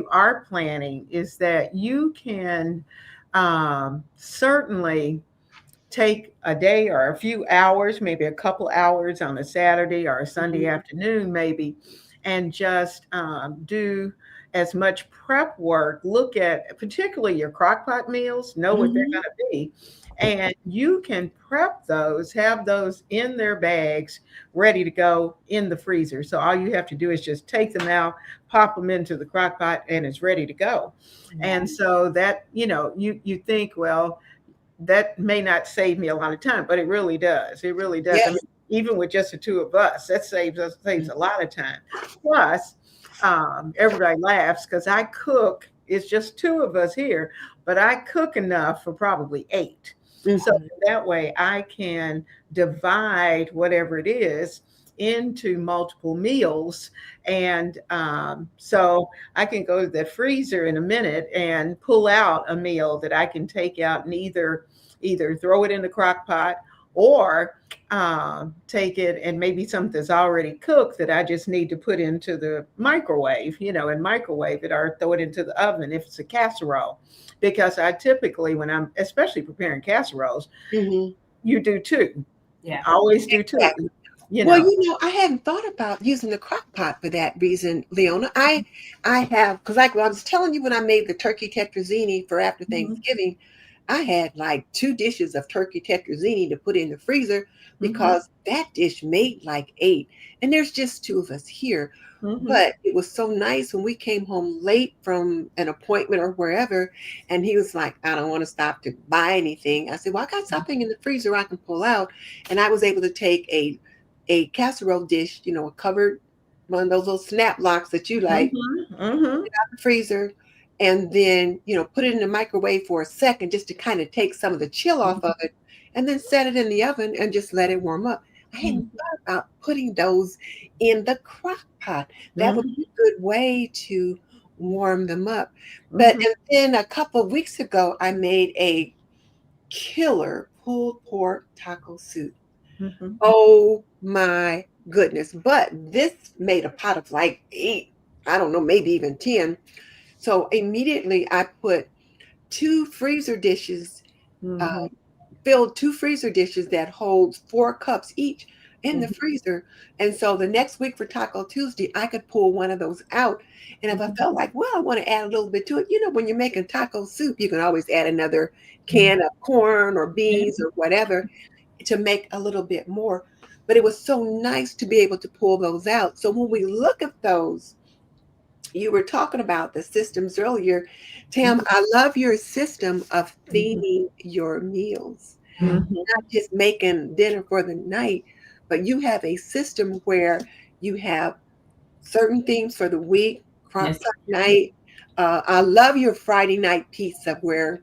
Speaker 1: are planning, is that you can certainly take a day or a few hours, maybe a couple hours on a Saturday or a Sunday afternoon, maybe, and just do as much prep work. Look at particularly your crock pot meals, know what they're going to be. And you can prep those, have those in their bags, ready to go in the freezer. So all you have to do is just take them out, pop them into the crock pot, and it's ready to go. And so that, you think, well, that may not save me a lot of time, but it really does. It really does.
Speaker 2: Yes.
Speaker 1: I mean, even with just the 2 of us, that saves a lot of time. Plus, everybody laughs because I cook. It's just 2 of us here, but I cook enough for probably 8. So that way I can divide whatever it is into multiple meals. And so I can go to the freezer in a minute and pull out a meal that I can take out and either throw it in the crock pot, or take it and maybe something that's already cooked that I just need to put into the microwave, and microwave it, or throw it into the oven if it's a casserole. Because I typically, when I'm especially preparing casseroles, you do 2. Yeah, I always do 2.
Speaker 2: Well, I hadn't thought about using the crock pot for that reason, Leona. I have, because I was telling you, when I made the turkey tetrazzini for after Thanksgiving, I had like 2 dishes of turkey tetrazzini to put in the freezer, because that dish made like 8, and there's just 2 of us here. But it was so nice when we came home late from an appointment or wherever, and he was like, I don't want to stop to buy anything. I said, well, I got something in the freezer I can pull out. And I was able to take a casserole dish, a covered one of those little snap locks that you like, put it out the freezer, and then, put it in the microwave for a second just to kind of take some of the chill off of it. and then set it in the oven and just let it warm up. I hadn't thought about putting those in the crock pot. That would be a good way to warm them up. But and then a couple of weeks ago, I made a killer pulled pork taco soup. Oh my goodness. But this made a pot of like 8, I don't know, maybe even 10. So immediately I put 2 freezer dishes, filled 2 freezer dishes that holds 4 cups each in the freezer. And so the next week for Taco Tuesday, I could pull one of those out. And if I felt like, well, I want to add a little bit to it, when you're making taco soup, you can always add another can of corn or beans or whatever to make a little bit more. But it was so nice to be able to pull those out. So when we look at those, you were talking about the systems earlier. Tam, I love your system of theming your meals. Not just making dinner for the night, but you have a system where you have certain themes for the week, crock pot night. I love your Friday night pizza where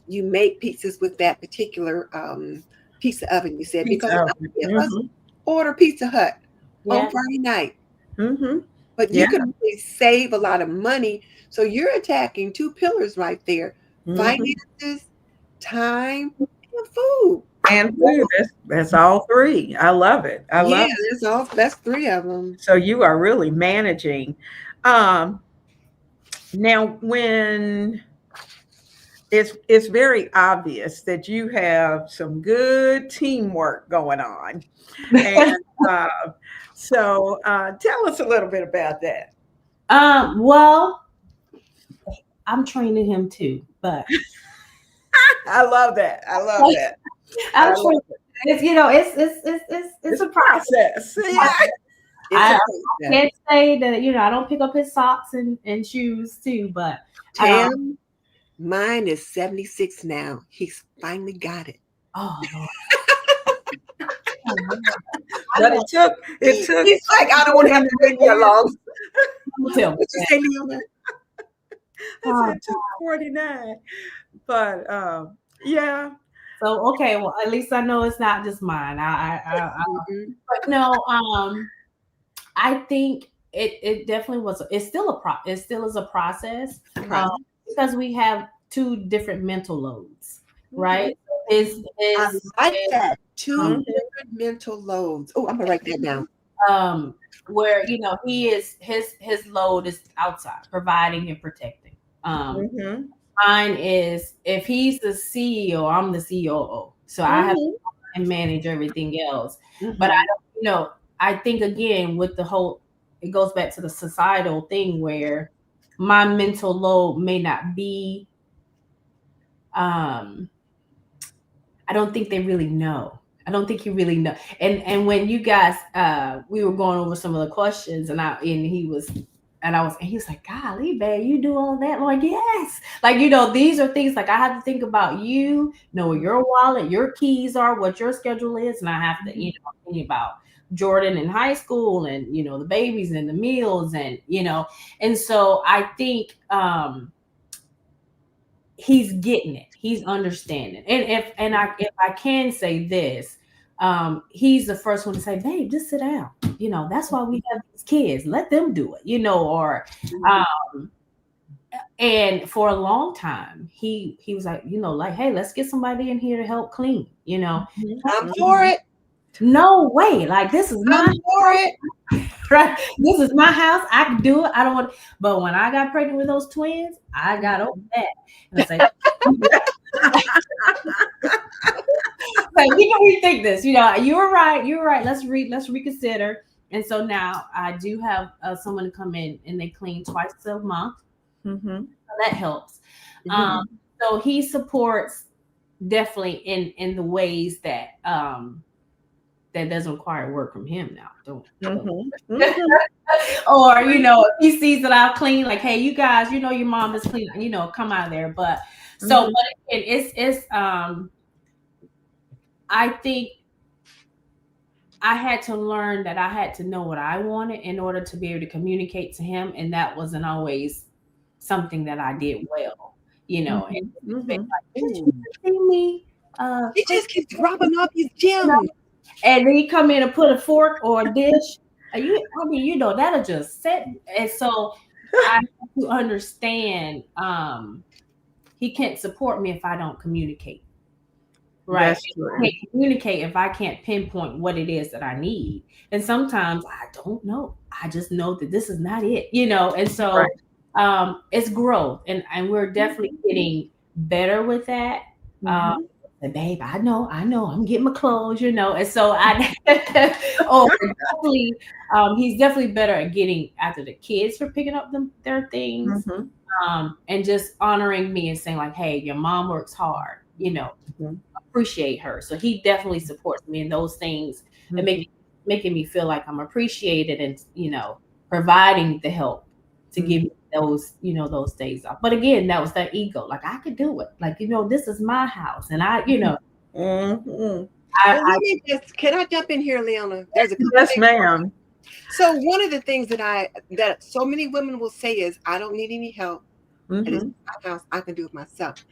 Speaker 2: you make pizzas with that particular pizza oven, you said, because us order Pizza Hut on Friday night. But you can really save a lot of money. So you're attacking 2 pillars right there: finances, time, and food.
Speaker 1: And food. That's all 3. I love it. I love it.
Speaker 2: That's 3 of them.
Speaker 1: So you are really managing. Now, when it's very obvious that you have some good teamwork going on, and so tell us a little bit about that.
Speaker 3: Well, I'm training him too, but
Speaker 1: I love that. I love that.
Speaker 3: I'm training. It's a process. I can't say that I don't pick up his socks and shoes too, but
Speaker 2: Tam, mine is 76 now. He's finally got it.
Speaker 3: Oh Lord.
Speaker 1: But it took.
Speaker 2: He's like, I don't want to have to wait that long.
Speaker 3: What you
Speaker 2: say, Leona?
Speaker 1: I said 249. But yeah.
Speaker 3: So okay, well at least I know it's not just mine. But no, I think it definitely was. It still is a process because we have 2 different mental loads, right?
Speaker 2: I like that. 2 different mental loads. Oh, I'm gonna write that down.
Speaker 3: Where he is his load is outside, providing and protecting. Mine is, if he's the CEO, I'm the COO, so I have to manage everything else. But I don't, I think again with the whole, it goes back to the societal thing where my mental load may not be. I don't think they really know. I don't think you really know. And when you guys, we were going over some of the questions, and he was like, golly, man, you do all that? I'm like, yes. Like, these are things like I have to think about know where your wallet, your keys are, what your schedule is. And I have to, think about Jordan in high school and, the babies and the meals and, and so I think, he's getting it. He's understanding. And if I can say this, he's the first one to say, babe, just sit down. That's why we have these kids. Let them do it, or and for a long time he was like, like, hey, let's get somebody in here to help clean,
Speaker 2: I'm for it.
Speaker 3: No way. Like, this is
Speaker 2: I'm for it.
Speaker 3: Right. This is my house. I can do it. I don't want to. But when I got pregnant with those twins, I got over that. And I said, like, we can rethink this. You were right. You were right. Let's reconsider. And so now I do have someone to come in, and they clean twice a month. So that helps. So he supports definitely in the ways that that doesn't require work from him now. Don't. Or, if he sees that I've cleaned, like, hey, you guys, your mom is clean, come out of there. But so, but it's I think I had to learn that I had to know what I wanted in order to be able to communicate to him. And that wasn't always something that I did well, and like, did you see me?
Speaker 2: He just keeps dropping off these
Speaker 3: you know,
Speaker 2: gems.
Speaker 3: and then he come in and put a fork or a dish. I mean, that'll just set. And so I have to understand. He can't support me if I don't communicate. Right.
Speaker 1: That's
Speaker 3: I
Speaker 1: true.
Speaker 3: can't communicate if I can't pinpoint what it is that I need. And sometimes I don't know. I just know that this is not it, And so it's growth. And we're definitely getting better with that. Babe, I know, I'm getting my clothes, And so definitely, he's definitely better at getting after the kids for picking up their things. And just honoring me and saying like, hey, your mom works hard, appreciate her. So he definitely supports me in those things and making me feel like I'm appreciated and, providing the help to give me those, those days off. But again, that was that ego. Like I could do it. Like, this is my house. And
Speaker 2: Can I jump in here, Leona? There's a
Speaker 1: yes, ma'am.
Speaker 2: So one of the things that so many women will say is, I don't need any help. It is my house. I can do it myself.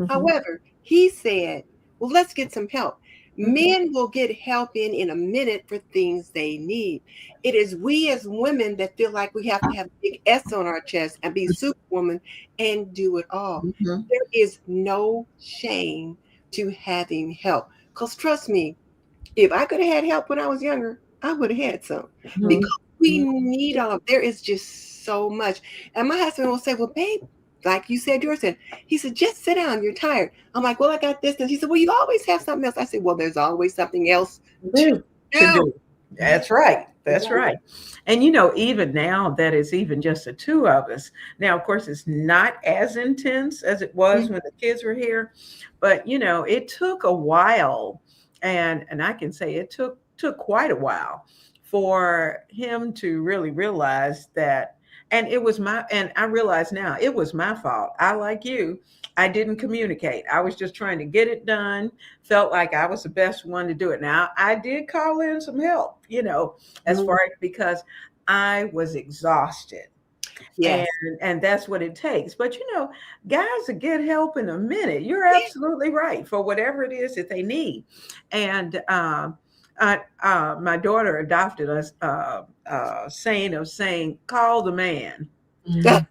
Speaker 2: However, he said, well, let's get some help. Men will get help in a minute for things they need. It is we as women that feel like we have to have a big S on our chest and be superwoman and do it all. There is no shame to having help. Because trust me, if I could have had help when I was younger, I would have had some. Because we need all of there is just so much. And my husband will say, well, babe, like you said, yours said, he said, just sit down, you're tired. I'm like, well, I got this. And he said, well, you always have something else. I said, well, there's always something else to do.
Speaker 1: That's right. That's right. And, even now that it's even just the two of us. Now, of course, it's not as intense as it was when the kids were here. But, it took a while. And I can say it took quite a while for him to really realize that. And I realize now it was my fault. Like you, I didn't communicate. I was just trying to get it done. Felt like I was the best one to do it. Now I did call in some help, as far as because I was exhausted. Yes. And that's what it takes. But guys will get help in a minute. You're absolutely right for whatever it is that they need. And my daughter adopted a saying of saying, call the man. If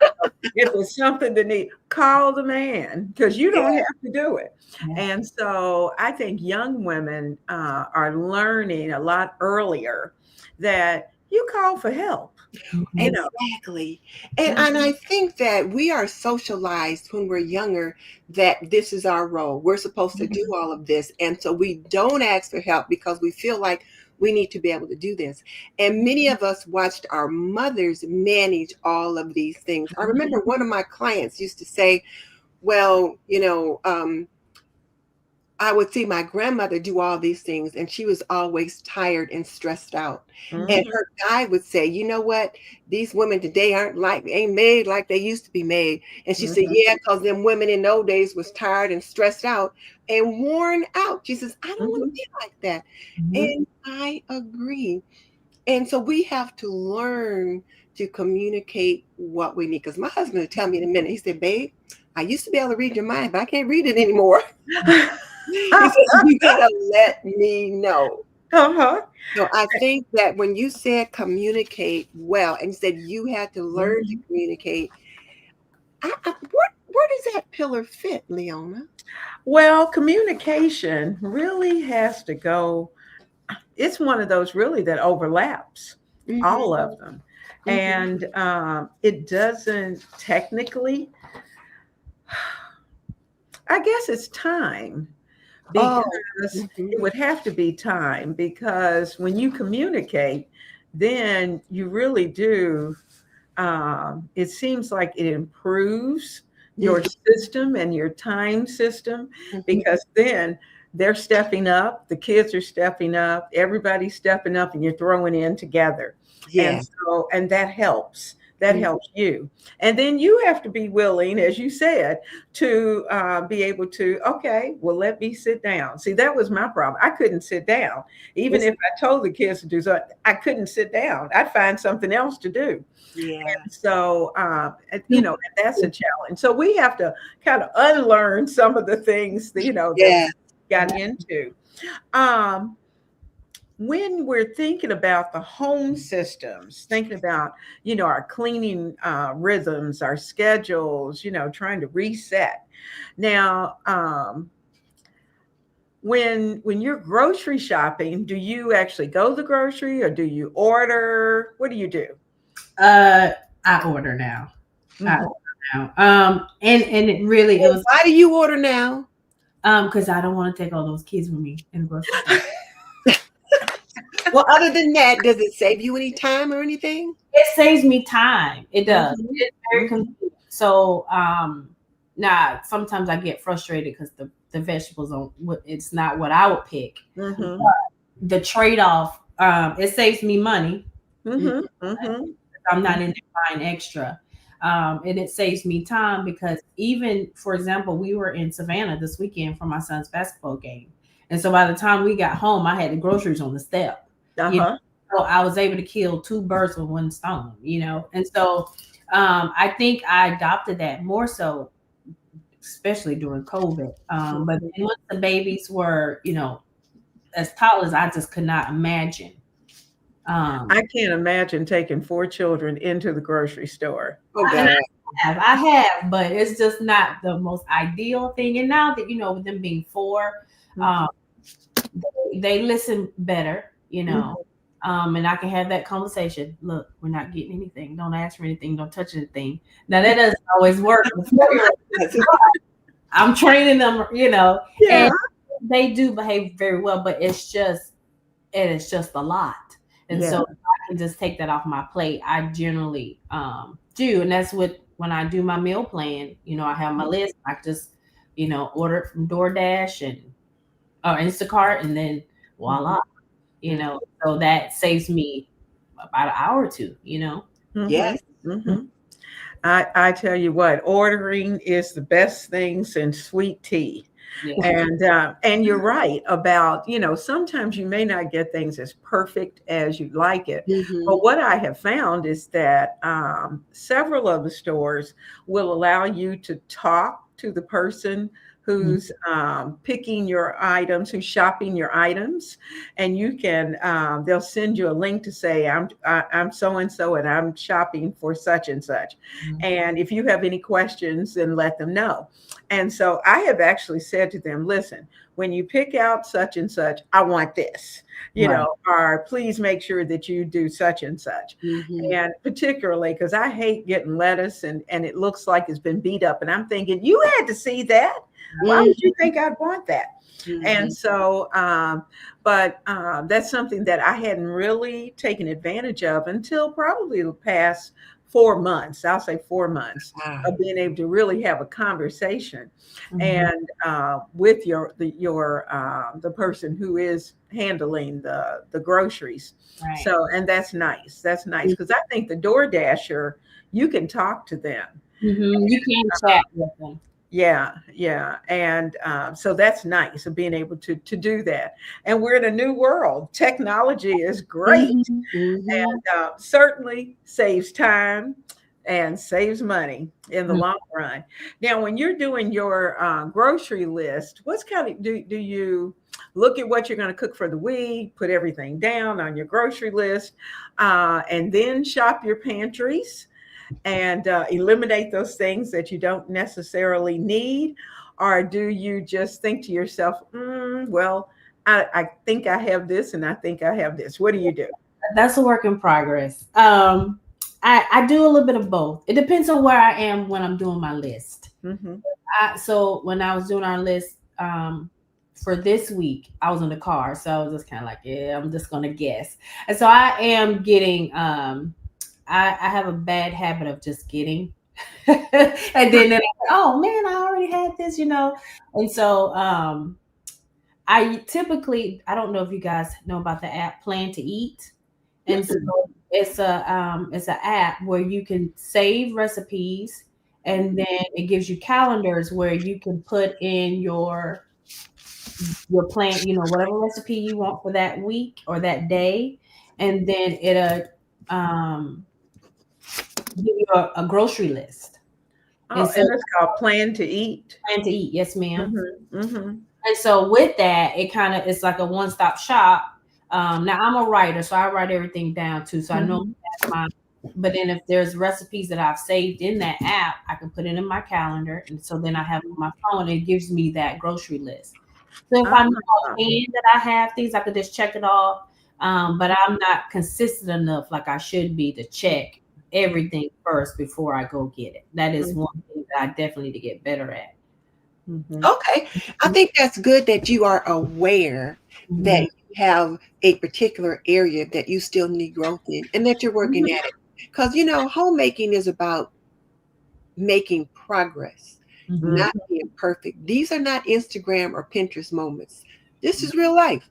Speaker 1: it's something to need, call the man because you don't have to do it. And so I think young women are learning a lot earlier that you call for help.
Speaker 2: Exactly. And I think that we are socialized when we're younger that this is our role. We're supposed to do all of this. And so we don't ask for help because we feel like we need to be able to do this. And many of us watched our mothers manage all of these things. I remember one of my clients used to say, well, I would see my grandmother do all these things and she was always tired and stressed out. And her guy would say, you know what? These women today ain't made like they used to be made. And she said, yeah, because them women in those days was tired and stressed out and worn out. She says, I don't want to be like that. And I agree. And so we have to learn to communicate what we need. Because my husband would tell me in a minute, he said, babe, I used to be able to read your mind, but I can't read it anymore. He says, you gotta let me know. So I think that when you said communicate well, and you said you had to learn to communicate, where does that pillar fit, Leona?
Speaker 1: Well, communication really has to go. It's one of those really that overlaps all of them. And it doesn't technically, I guess it's time. Because it would have to be time because when you communicate, then you really do. It seems like it improves your system and your time system because then they're stepping up, the kids are stepping up, everybody's stepping up, and you're throwing in together. And that helps. That helps you. And then you have to be willing, as you said, to be able to, okay, well, let me sit down. See, that was my problem. I couldn't sit down. Even if I told the kids to do something, I couldn't sit down. I'd find something else to do. And so, and that's a challenge. So we have to kind of unlearn some of the things that, got into. Um, when we're thinking about the home systems, thinking about, our cleaning rhythms, our schedules, trying to reset. Now, when you're grocery shopping, do you actually go to the grocery or do you order? What do you do?
Speaker 3: I order now. I
Speaker 1: Mhm.
Speaker 3: order now. And it really it was
Speaker 2: Why do you order now?
Speaker 3: because I don't want to take all those kids with me in the grocery store.
Speaker 2: Well, other than that, does it save you any time or anything?
Speaker 3: It saves me time. It does.
Speaker 1: Mhm.
Speaker 3: It's very
Speaker 1: Mhm.
Speaker 3: convenient. So now sometimes I get frustrated because the vegetables don't. It's not what I would pick.
Speaker 1: Mhm.
Speaker 3: The trade off. It saves me money.
Speaker 1: Mhm. Mhm.
Speaker 3: I'm not in there buying extra. And it saves me time because even, for example, we were in Savannah this weekend for my son's basketball game. And so by the time we got home, I had the groceries on the step. You know,
Speaker 1: Uh-huh.
Speaker 3: so I was able to kill two birds with one stone. And so I think I adopted that more so, especially during COVID. But then once the babies were, as tall as I just could not imagine. Um,
Speaker 1: I can't imagine taking 4 children into the grocery store.
Speaker 2: Oh
Speaker 3: and
Speaker 2: God.
Speaker 3: I have, but it's just not the most ideal thing. And now that with them being 4, um, they listen better, and I can have that conversation. Look, we're not getting anything. Don't ask for anything. Don't touch anything. Now that doesn't always work. I'm training them,
Speaker 1: Yeah.
Speaker 3: and they do behave very well, but it's just a lot. And
Speaker 1: Yeah.
Speaker 3: so if I can just take that off my plate, I generally do. And that's when I do my meal plan, I have my list. I just, order it from DoorDash and or Instacart and then voila. So that saves me about an hour or two.
Speaker 1: Mhm.
Speaker 2: Yes.
Speaker 1: Mhm. I tell you what, ordering is the best thing since sweet tea.
Speaker 3: Yeah.
Speaker 1: And you're right about, sometimes you may not get things as perfect as you'd like it.
Speaker 2: Mm-hmm.
Speaker 1: But what I have found is that several of the stores will allow you to talk to the person who's picking your items, who's shopping your items, and you can. They'll send you a link to say, I'm so and so, and I'm shopping for such and such. And if you have any questions, then let them know. And so I have actually said to them, listen, when you pick out such and such, I want this,
Speaker 3: Right.
Speaker 1: or please make sure that you do such and such.
Speaker 2: Mm-hmm.
Speaker 1: And particularly because I hate getting lettuce and it looks like it's been beat up. And I'm thinking, you had to see that. Why would you think I'd want that?
Speaker 2: Mm-hmm.
Speaker 1: And so, but that's something that I hadn't really taken advantage of until probably the past 4 months. I'll say 4 months
Speaker 2: Wow.
Speaker 1: of being able to really have a conversation,
Speaker 3: Mhm.
Speaker 1: and with the person who is handling the groceries.
Speaker 3: Right.
Speaker 1: So, and that's nice. That's nice because I think the Door Dasher, you can talk to them.
Speaker 3: You can chat with them.
Speaker 1: Yeah, yeah. And so that's nice of being able to do that. And we're in a new world. Technology is great
Speaker 2: Mm-hmm.
Speaker 1: and certainly saves time and saves money in the
Speaker 3: Mhm.
Speaker 1: long run. Now, when you're doing your grocery list, what's kind of do you look at what you're going to cook for the week, put everything down on your grocery list, and then shop your pantries? And eliminate those things that you don't necessarily need? Or do you just think to yourself, well, I think I have this and I think I have this? What do you do?
Speaker 3: That's a work in progress. I do a little bit of both. It depends on where I am when I'm doing my list.
Speaker 1: Mm-hmm.
Speaker 3: So when I was doing our list for this week, I was in the car, so I was just kind of like, yeah, I'm just gonna guess. And so I am getting. I have a bad habit of just getting, and then they're like, oh man, I already had this. And so I typically, I don't know if you guys know about the app Plan to Eat. And so it's an app where you can save recipes, and then it gives you calendars where you can put in your plan, whatever recipe you want for that week or that day, and then it'll give you a grocery list.
Speaker 1: Oh,
Speaker 3: And so
Speaker 1: and it's called Plan to Eat.
Speaker 3: Plan to Eat, yes, ma'am.
Speaker 1: Mm-hmm. Mm-hmm.
Speaker 3: And so with that, it's like a one-stop shop. Now I'm a writer, so I write everything down too. So I know that's my. But then if there's recipes that I've saved in that app, I can put it in my calendar, and so then I have it on my phone. It gives me that grocery list. So if I know offhand that I have things, I could just check it off. But I'm not consistent enough, like I should be, to check everything first before I go get it. That is one thing that I definitely need to get better at.
Speaker 2: Okay. I think that's good that you are aware that you have a particular area that you still need growth in and that you're working at it. Because, homemaking is about making progress, not being perfect. These are not Instagram or Pinterest moments. This is real life.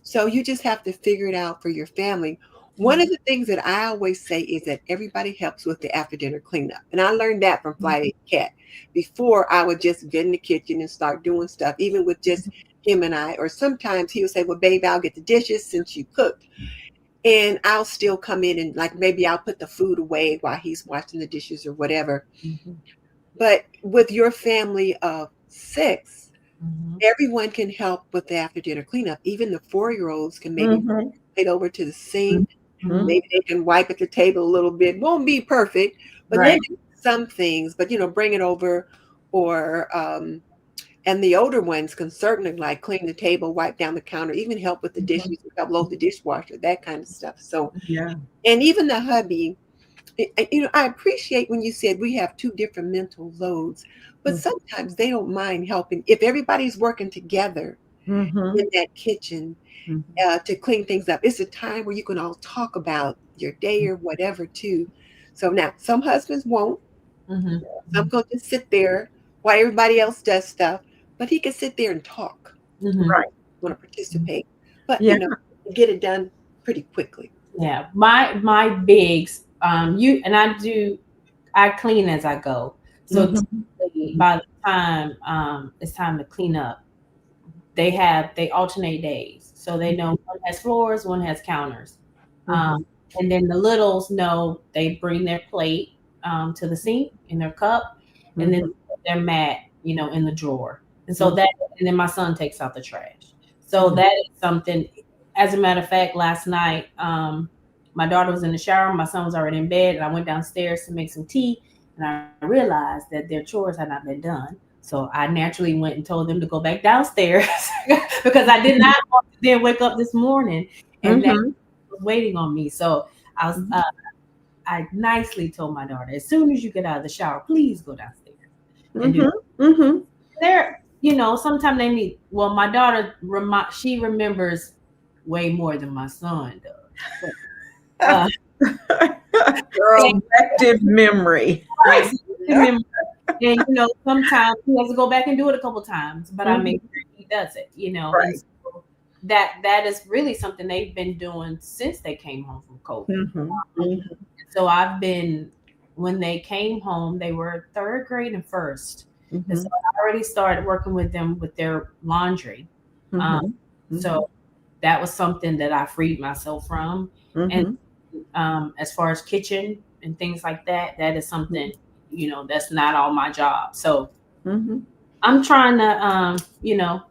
Speaker 2: So you just have to figure it out for your family. One of the things that I always say is that everybody helps with the after dinner cleanup. And I learned that from Flight Cat. Before, I would just get in the kitchen and start doing stuff, even with just him and I. Or sometimes he would say, well, babe, I'll get the dishes since you cooked. And I'll still come in and like maybe I'll put the food away while he's washing the dishes or whatever. But with your family of 6, everyone can help with the after dinner cleanup. Even the 4-year-olds can maybe plate over to the sink. Maybe they can wipe at the table a little bit. Won't be perfect, but they do some things. But bring it over, or and the older ones can certainly like clean the table, wipe down the counter, even help with the dishes, help load the dishwasher, that kind of stuff. So and even the hubby. I appreciate when you said we have 2 different mental loads, but sometimes they don't mind helping if everybody's working together in that kitchen to clean things up. It's a time where you can all talk about your day or whatever too. So now some husbands won't. Some going to sit there while everybody else does stuff, but he can sit there and talk.
Speaker 1: Right.
Speaker 2: Want to participate, but get it done pretty quickly.
Speaker 3: Yeah, my bigs. I clean as I go. So by the time it's time to clean up, they alternate days. So they know one has floors, one has counters. And then the littles know they bring their plate to the sink in their cup, and then their mat, in the drawer. And so and then my son takes out the trash. So that is something. As a matter of fact, last night, my daughter was in the shower, my son was already in bed, and I went downstairs to make some tea, and I realized that their chores had not been done. So I naturally went and told them to go back downstairs because I did not want to then wake up this morning and that was waiting on me. So I nicely told my daughter, as soon as you get out of the shower, please go downstairs and do it. They're, sometimes they need. Well, my daughter she remembers way more than my son does.
Speaker 1: Collective memory.
Speaker 3: Right. And sometimes he has to go back and do it a couple times, but I make sure he does it.
Speaker 1: Right.
Speaker 3: And so that is really something they've been doing since they came home from COVID. So when they came home, they were 3rd grade and 1st. And so I already started working with them with their laundry. So that was something that I freed myself from. And as far as kitchen and things like that, that is something, that's not all my job. So I'm trying to,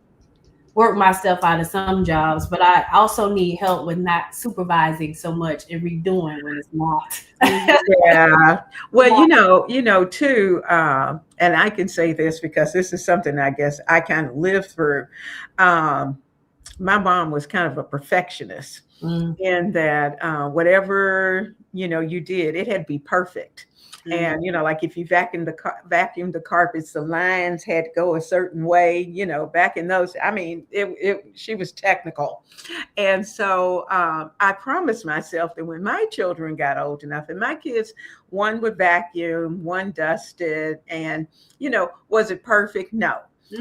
Speaker 3: work myself out of some jobs, but I also need help with not supervising so much and redoing when it's not.
Speaker 1: Yeah. Well, too, and I can say this because this is something I guess I kind of lived through. My mom was kind of a perfectionist in that whatever, you did, it had to be perfect. And, like if you vacuum the carpets, the lines had to go a certain way, back in those, I mean, she was technical. And so I promised myself that when my children got old enough and my kids, one would vacuum, one dusted, and, was it perfect? No,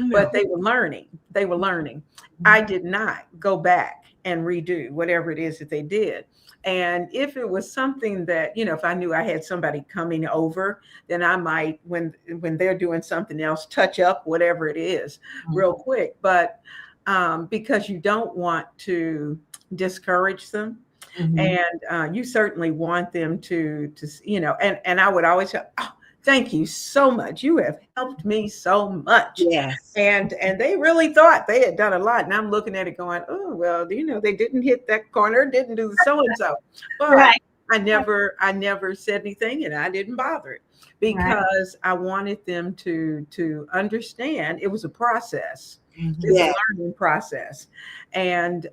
Speaker 1: but they were learning. I did not go back and redo whatever it is that they did. And if it was something that, if I knew I had somebody coming over, then I might, when they're doing something else, touch up whatever it is real quick. But because you don't want to discourage them. And you certainly want them to and I would always say, oh, Thank you so much. You have helped me so much.
Speaker 2: Yes.
Speaker 1: And they really thought they had done a lot. And I'm looking at it going, oh, well, they didn't hit that corner, didn't do so and so. But
Speaker 3: Right.
Speaker 1: I never said anything, and I didn't bother it
Speaker 3: Right.
Speaker 1: because I wanted them to understand it was a process.
Speaker 3: Mhm.
Speaker 1: It's
Speaker 2: Yeah.
Speaker 1: a learning process. And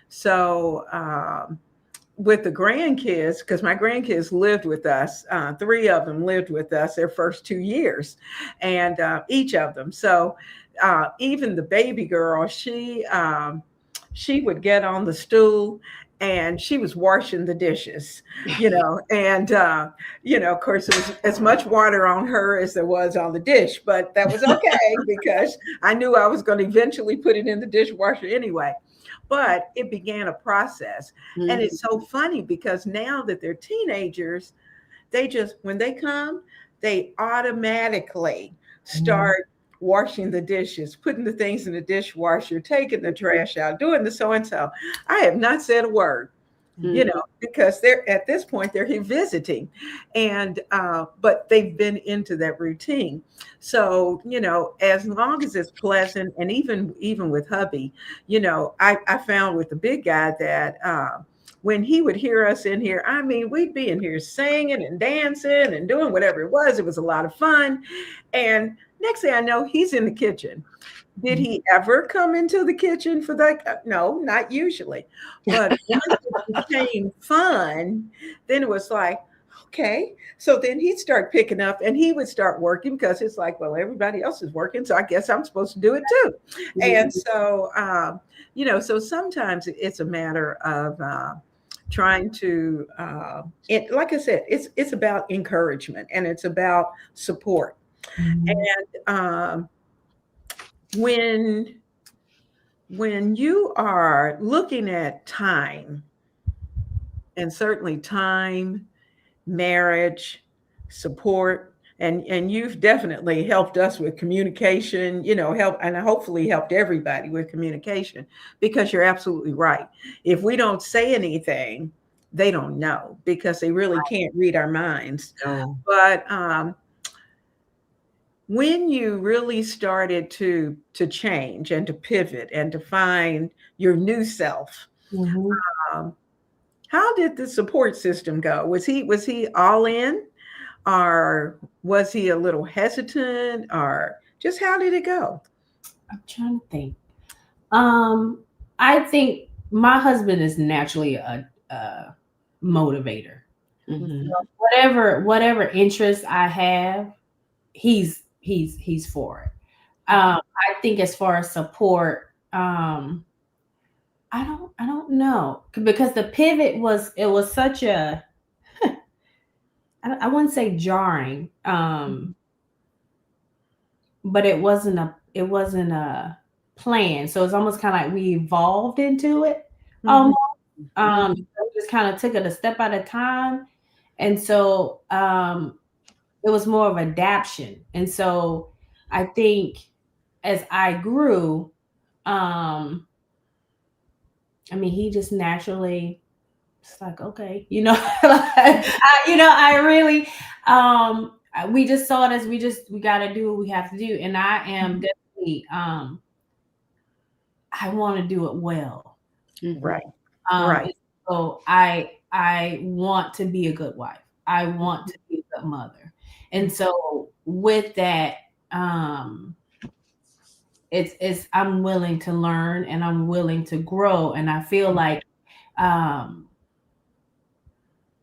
Speaker 1: so with the grandkids, because my grandkids lived with us, 3 of them lived with us their first 2 years, and each of them. So even the baby girl, she would get on the stool and she was washing the dishes, and of course, it was as much water on her as there was on the dish, but that was okay because I knew I was going to eventually put it in the dishwasher anyway. But it began a process.
Speaker 2: Mm-hmm.
Speaker 1: And it's so funny because now that they're teenagers, when they come, they automatically start washing the dishes, putting the things in the dishwasher, taking the trash out, doing the so and so. I have not said a word. Because they're at this point they're here visiting, and but they've been into that routine. So as long as it's pleasant, and even with hubby, I found with the big guy that when he would hear us in here, I mean, we'd be in here singing and dancing and doing whatever it was. It was a lot of fun, and next thing I know, he's in the kitchen. Did he ever come into the kitchen for that? No, not usually. But once it became fun, then it was like, okay. So then he'd start picking up and he would start working because it's like, well, everybody else is working, so I guess I'm supposed to do it too. And so, so sometimes it's a matter of trying to, like I said, it's about encouragement and it's about support. And when you are looking at time, and certainly time, marriage, support, and you've definitely helped us with communication, and hopefully helped everybody with communication, because you're absolutely right. If we don't say anything, they don't know because they really can't read our minds.
Speaker 2: No.
Speaker 1: But when you really started to change and to pivot and to find your new self, how did the support system go? Was he all in, or was he a little hesitant, or just how did it go?
Speaker 3: I'm trying to think. I think my husband is naturally a motivator.
Speaker 2: Mm-hmm.
Speaker 3: So whatever interest I have, he's for it. I think as far as support, I don't know, because the pivot was such a I wouldn't say jarring, but it wasn't a plan. So it's almost kind of like we evolved into it.
Speaker 1: Mhm.
Speaker 3: We just kind of took it a step at a time, and so it was more of adaptation. And so I think as I grew, I mean, he just naturally, it's like, okay, I really, we just saw it as we got to do what we have to do. And I am definitely, I want to do it well.
Speaker 1: Right.
Speaker 3: Right. So I want to be a good wife. I want to be a good mother. And so with that, it's I'm willing to learn and I'm willing to grow. And I feel like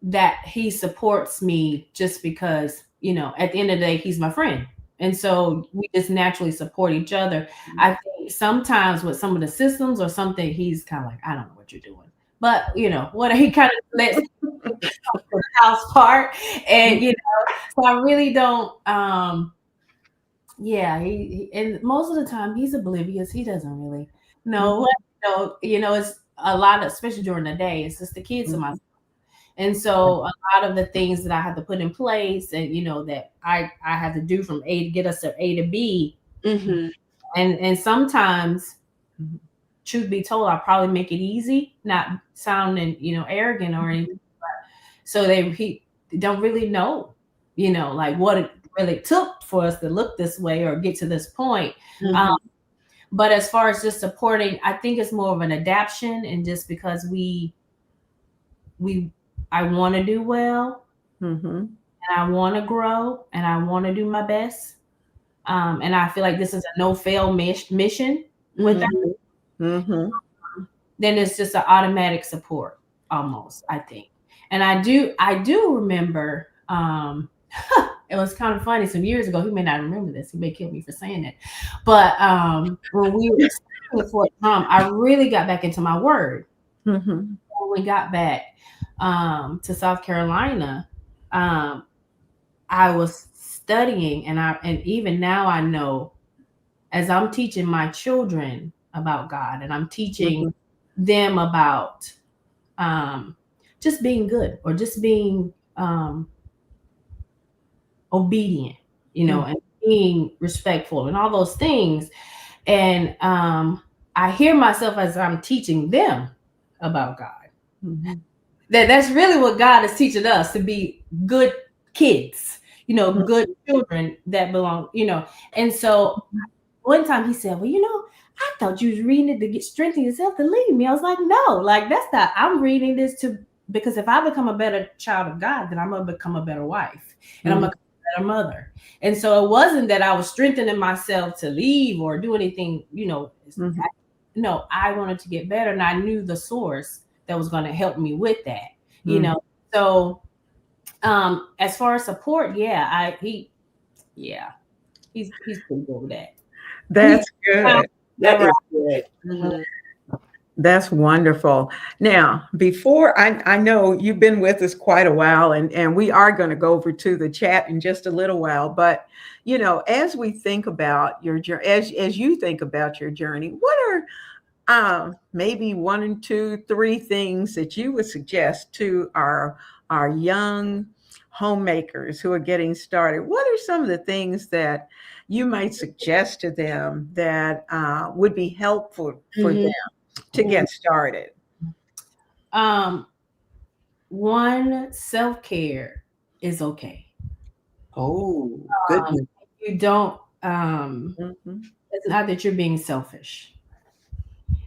Speaker 3: that he supports me just because, at the end of the day, he's my friend. And so we just naturally support each other. I think sometimes with some of the systems or something, he's kind of like, I don't know what you're doing. But, what he kind of lets the house part. And, so I really don't, he and most of the time he's oblivious. He doesn't really know. It's a lot of, especially during the day, it's just the kids and myself. And so a lot of the things that I have to put in place and, that I have to do from A to get us to A to B.
Speaker 2: Mm-hmm.
Speaker 3: And sometimes, truth be told, I'll probably make it easy, not sounding, arrogant or anything. So they don't really know. like what it really took for us to look this way or get to this point. But as far as just supporting, I think it's more of an adaptation, and just because I want to do well, and I want to grow, and I want to do my best. And I feel like this is a no-fail mission with that. Then it's just an automatic support almost, I think. And I do remember, it was kind of funny some years ago. He may not remember this. He may kill me for saying it. But when we were in Fort Drum, I really got back into my word. When we got back to South Carolina, I was studying, and even now I know, as I'm teaching my children about God, and I'm teaching them about just being good, or just being obedient, and being respectful and all those things. And I hear myself as I'm teaching them about God. That's really what God is teaching us, to be good kids, good children that belong, And so one time he said, well, I thought you was reading it to get strengthen yourself to lead me. I was like, no, like that's not, I'm reading this because if I become a better child of God, then I'm going to become a better wife, and I'm going to become a better mother. And so it wasn't that I was strengthening myself to leave or do anything, no, I wanted to get better, and I knew the source that was going to help me with that, So as far as support, he's pretty good with that.
Speaker 1: That's good.
Speaker 2: That is good.
Speaker 1: That's wonderful. Now, before I know you've been with us quite a while, and we are going to go over to the chat in just a little while, but as we think about your journey, as you think about your journey, what are maybe 1, 2, 3 things that you would suggest to our young homemakers who are getting started? What are some of the things that you might suggest to them that would be helpful for them to get started?
Speaker 3: One, self-care is okay.
Speaker 2: Oh, good one.
Speaker 3: You don't, it's not that you're being selfish.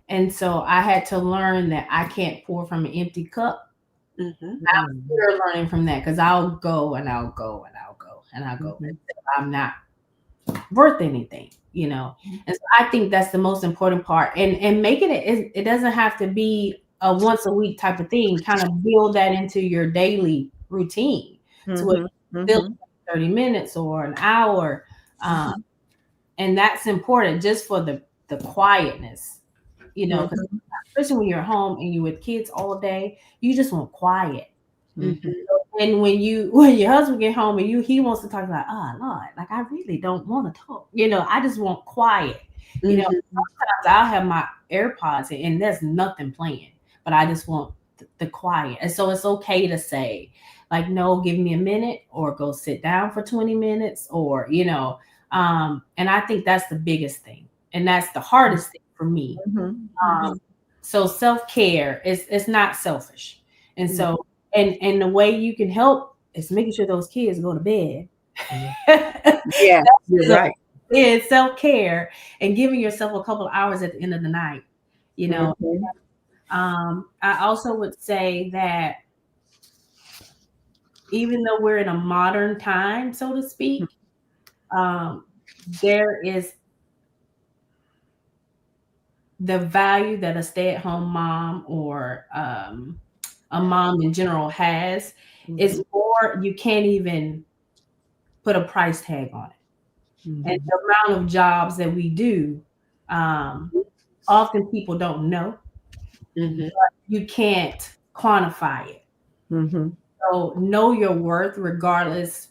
Speaker 3: And so I had to learn that I can't pour from an empty cup. I'm still learning from that, because I'll go and I'll go and I'll go and I'll go. I'm not worth anything, And so I think that's the most important part. And making it doesn't have to be a once a week type of thing. Kind of build that into your daily routine. So it's 30 minutes or an hour. And that's important just for the quietness. Because especially when you're home and you're with kids all day, you just want quiet. And when your husband get home and he wants to talk, like, oh Lord, like I really don't want to talk. I just want quiet. Sometimes I'll have my AirPods in and there's nothing playing, but I just want the quiet. And so it's okay to say, like, no, give me a minute, or go sit down for 20 minutes, or and I think that's the biggest thing, and that's the hardest thing for me. So self-care is not selfish. And so and the way you can help is making sure those kids go to bed.
Speaker 2: Yeah,
Speaker 1: you're right.
Speaker 3: It's self-care and giving yourself a couple of hours at the end of the night. I also would say that even though we're in a modern time, so to speak, there is the value that a stay-at-home mom or a mom in general has is more, you can't even put a price tag on it. And the amount of jobs that we do, often people don't know, but you can't quantify it. So know your worth regardless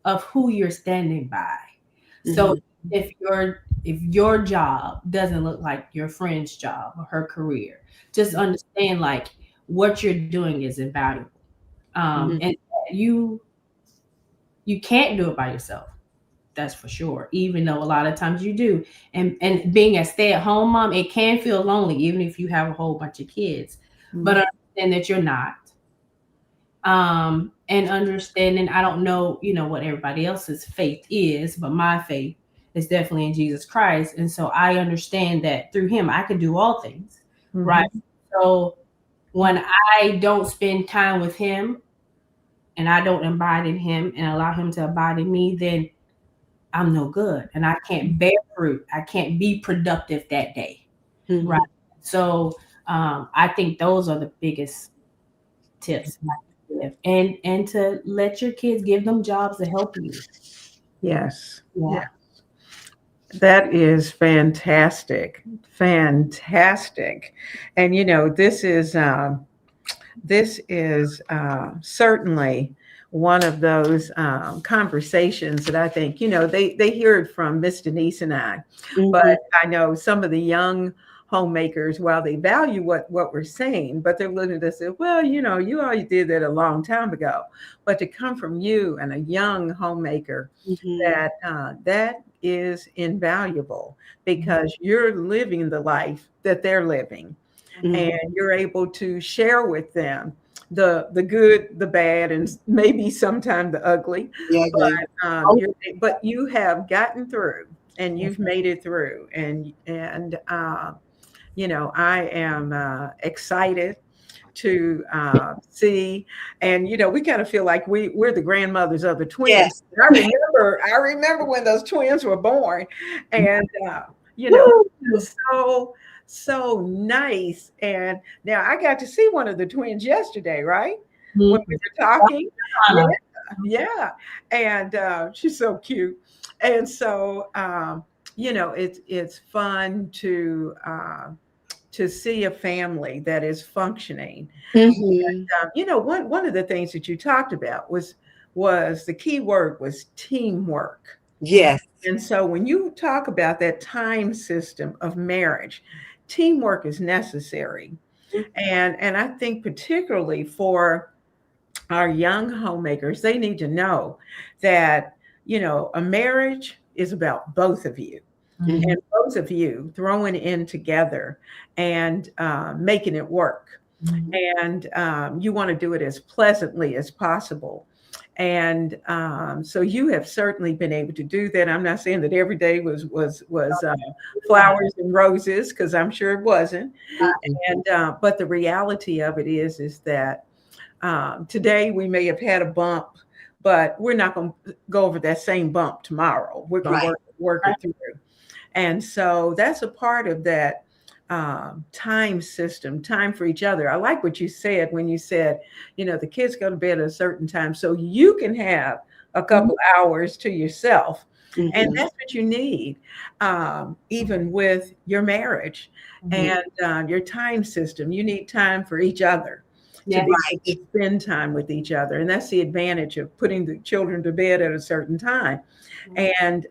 Speaker 3: of who you're standing by. So if your job doesn't look like your friend's job or her career, just understand, like, what you're doing is invaluable. And you can't do it by yourself. That's for sure. Even though a lot of times you do. And being a stay-at-home mom, it can feel lonely, even if you have a whole bunch of kids. But understand that you're not. And understanding, I don't know, what everybody else's faith is, but my faith is definitely in Jesus Christ. And so I understand that through him, I can do all things, right? So when I don't spend time with him and I don't abide in him and allow him to abide in me, then I'm no good and I can't bear fruit. I can't be productive that day, right? So I think those are the biggest tips I can give. And to let your kids, give them jobs to help you.
Speaker 1: Yes.
Speaker 3: Yeah.
Speaker 1: Yeah. That is fantastic. Fantastic. And this is certainly one of those conversations that I think, they hear it from Miss Denise and I, but I know some of the young homemakers, while they value what we're saying, but they're looking at us and say, well, you already did that a long time ago. But to come from you and a young homemaker, that is invaluable because you're living the life that they're living, and you're able to share with them the good, the bad, and maybe sometimes the ugly. But you have gotten through, and you've made it through, and I am excited to see, and we kind of feel like we're the grandmothers of the twins.
Speaker 2: Yes.
Speaker 1: I remember when those twins were born, and it was so nice. And now I got to see one of the twins yesterday, right? When we were talking. Yeah, yeah. And she's so cute. And so it's fun to see a family that is functioning. One of the things that you talked about was the key word was teamwork.
Speaker 2: Yes.
Speaker 1: And so when you talk about that time system of marriage, teamwork is necessary. And I think particularly for our young homemakers, they need to know that, a marriage is about both of you. And both of you throwing in together and making it work. And you want to do it as pleasantly as possible. And so you have certainly been able to do that. I'm not saying that every day was flowers and roses, because I'm sure it wasn't. And but the reality of it is that today we may have had a bump, but we're not going to go over that same bump tomorrow. We're going to work it through. And so that's a part of that time system, time for each other. I like what you said when you said, the kids go to bed at a certain time so you can have a couple hours to yourself. And that's what you need, even with your marriage and your time system. You need time for each other. To be able to spend time with each other. And that's the advantage of putting the children to bed at a certain time. And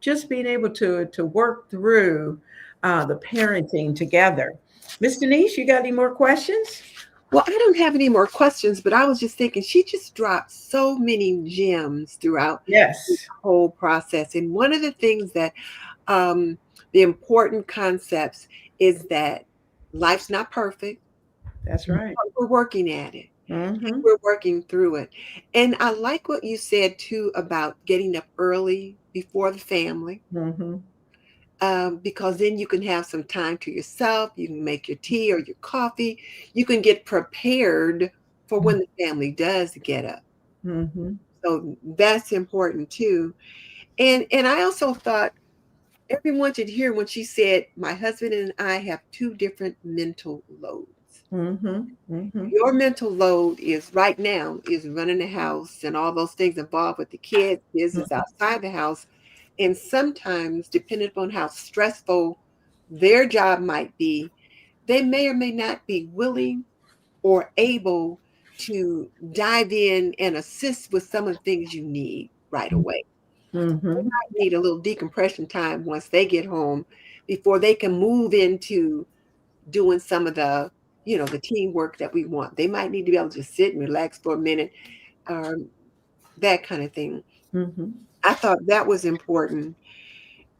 Speaker 1: just being able to work through the parenting together. Miss Denise, you got any more questions?
Speaker 2: Well, I don't have any more questions, but I was just thinking she just dropped so many gems throughout this whole process. And one of the things that the important concepts is that life's not perfect.
Speaker 1: That's right.
Speaker 2: We're working at it. We're working through it. And I like what you said too about getting up early before the family. Because then you can have some time to yourself. You can make your tea or your coffee. You can get prepared for when the family does get up. So that's important too. And I also thought everyone should hear when she said, my husband and I have two different mental loads. Your mental load is right now is running the house and all those things involved with the kids, business outside the house. And sometimes, depending upon how stressful their job might be, they may or may not be willing or able to dive in and assist with some of the things you need right away. They might need a little decompression time once they get home before they can move into doing some of the, the teamwork that we want. They might need to be able to just sit and relax for a minute, that kind of thing. I thought that was important.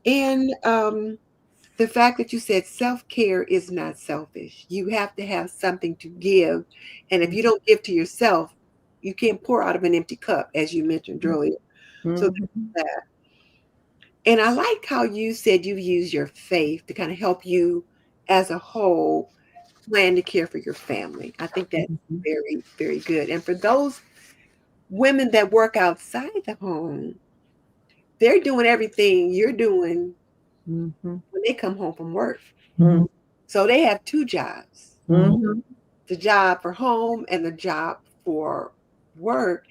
Speaker 2: And the fact that you said self-care is not selfish. You have to have something to give. And if you don't give to yourself, you can't pour out of an empty cup, as you mentioned earlier. So
Speaker 1: Mhm.
Speaker 2: there's that. And I like how you said you use your faith to kind of help you as a whole plan to care for your family. I think that's
Speaker 1: Mhm.
Speaker 2: very, very good. And for those women that work outside the home, they're doing everything you're doing
Speaker 1: Mhm.
Speaker 2: when they come home from work.
Speaker 1: Mhm.
Speaker 2: So they have two jobs,
Speaker 1: Mhm.
Speaker 2: the job for home and the job for work.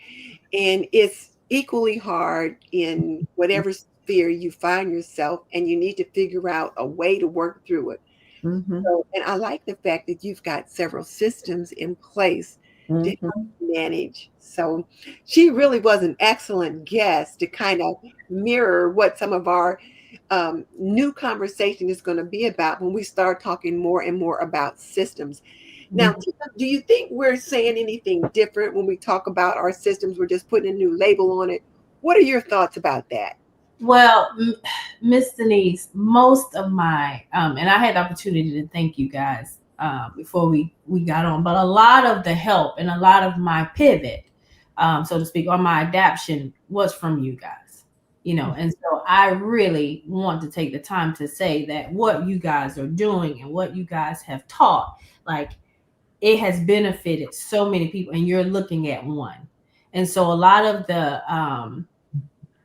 Speaker 2: And it's equally hard in whatever sphere you find yourself, and you need to figure out a way to work through it.
Speaker 1: Mhm.
Speaker 2: So, and I like the fact that you've got several systems in place to help
Speaker 1: Mhm.
Speaker 2: you manage. So she really was an excellent guest to kind of mirror what some of our new conversation is going to be about when we start talking more and more about systems. Now,
Speaker 1: Mhm.
Speaker 2: Tina, do you think we're saying anything different when we talk about our systems? We're just putting a new label on it. What are your thoughts about that?
Speaker 3: Well, Miss Denise, most of my and I had the opportunity to thank you guys before we got on, but a lot of the help and a lot of my pivot, so to speak, or my adaptation was from you guys. And so I really want to take the time to say that what you guys are doing and what you guys have taught, like, it has benefited so many people, and you're looking at one. And so a lot of the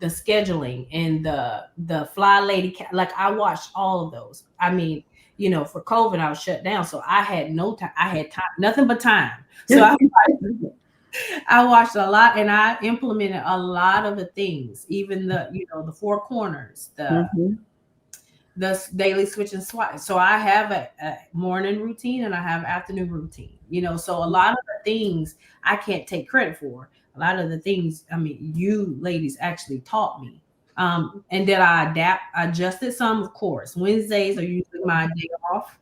Speaker 3: scheduling and the fly lady, like, I watched all of those. I mean, for COVID I was shut down, so I had no time. I had time, nothing but time. So I watched a lot, and I implemented a lot of the things, even the four corners,
Speaker 1: Mhm.
Speaker 3: the daily switch and swat. So I have a morning routine and I have afternoon routine. So a lot of the things I can't take credit for. A lot of the things, I mean, you ladies actually taught me. And then I adjusted some, of course. Wednesdays are usually my day off.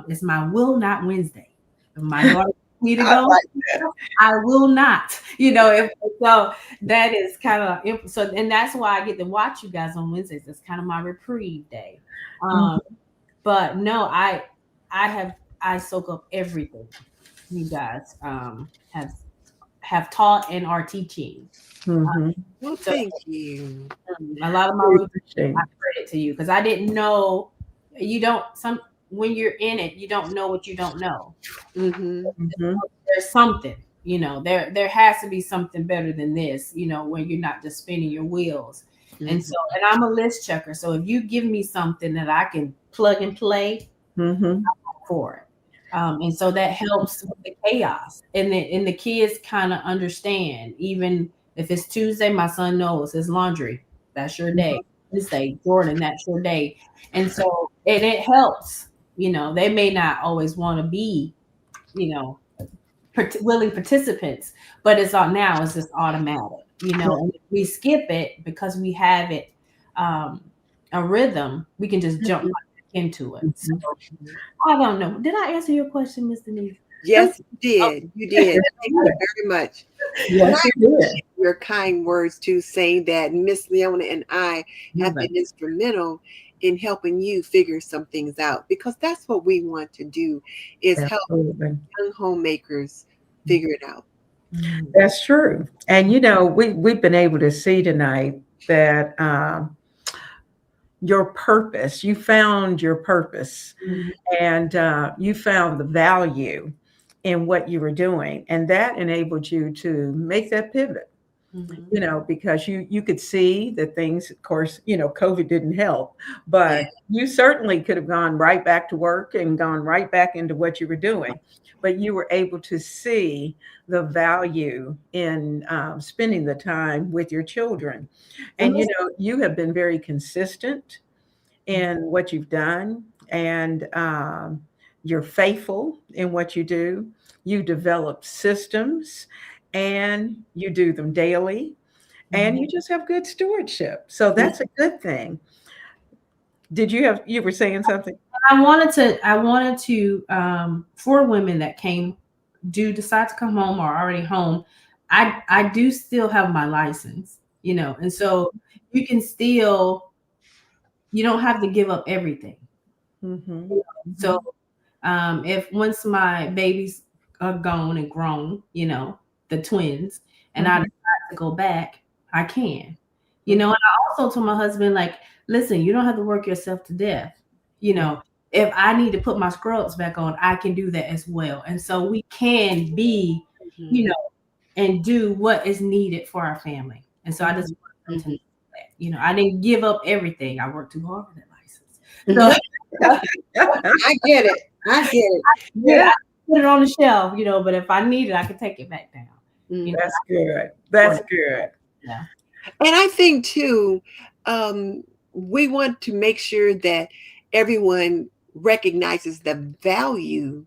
Speaker 3: It's my will not Wednesday. If my daughter wants me to
Speaker 2: I
Speaker 3: go,
Speaker 2: like that.
Speaker 3: I will not. If so, that is kind of so, and that's why I get to watch you guys on Wednesdays. That's kind of my reprieve day. Um, but no, I soak up everything you guys have taught and are teaching.
Speaker 1: Mhm.
Speaker 2: Well,
Speaker 3: So
Speaker 2: thank you.
Speaker 3: a lot of my
Speaker 1: We
Speaker 3: routine,
Speaker 1: appreciate
Speaker 3: I
Speaker 1: it.
Speaker 3: credit to you, because I didn't know. You don't some when you're in it, you don't know what you don't know.
Speaker 2: Hmm.
Speaker 1: Mhm.
Speaker 3: There's something, there has to be something better than this, when you're not just spinning your wheels. And so,
Speaker 2: Hmm.
Speaker 3: and I'm a list checker, so if you give me something that I can plug and play
Speaker 1: Mhm.
Speaker 3: for it, and so that helps with the chaos, and the kids kind of understand. Even if it's Tuesday, my son knows it's laundry, that's your day. Wednesday, Jordan, that's your day. And so it helps. They may not always want to be, you know willing participants, but it's on now. It's just automatic, and if we skip it because we have it, um, a rhythm, we can just jump right back into it. So
Speaker 1: Mhm.
Speaker 3: I don't know. Did I answer your question, Mr. Denise?
Speaker 2: Yes, you
Speaker 3: Oh,
Speaker 2: did. You did. Thank you very much. And
Speaker 1: Yes,
Speaker 2: I
Speaker 1: you did.
Speaker 2: appreciate your kind words too, saying that Miss Leona and I have been instrumental in helping you figure some things out, because that's what we want to do, is help
Speaker 1: Absolutely.
Speaker 2: young homemakers figure it out.
Speaker 3: Mhm.
Speaker 1: That's true. And we've been able to see tonight that your purpose, you found your purpose,
Speaker 3: Mhm.
Speaker 1: and you found the value in what you were doing, and that enabled you to make that pivot.
Speaker 3: Mhm.
Speaker 1: Because you could see that things, of course, COVID didn't help,
Speaker 2: Yeah.
Speaker 1: but you certainly could have gone right back to work and gone right back into what you were doing. But you were able to see the value in spending the time with your children.
Speaker 3: And
Speaker 1: And, you have been very consistent in what you've done, and you're faithful in what you do. You develop systems and you do them daily, and you just have good stewardship. So that's a good thing. You were saying something?
Speaker 3: I wanted to for women that do decide to come home or are already home, I do still have my license, and so you can still, you don't have to give up everything.
Speaker 1: Mm-hmm.
Speaker 3: So if once my babies are gone and grown, the twins, and I decide to go back, I can. And I also told my husband, like, listen, you don't have to work yourself to death. If I need to put my scrubs back on, I can do that as well. And so we can be, and do what is needed for our family. And so I just want them to know that. I didn't give up everything. I worked too hard for that license. So
Speaker 2: I get it. I get it.
Speaker 3: yeah, I put it on the shelf, but if I need it, I can take it back down.
Speaker 1: That's good. That's good.
Speaker 3: Yeah.
Speaker 2: And I think too, we want to make sure that everyone recognizes the value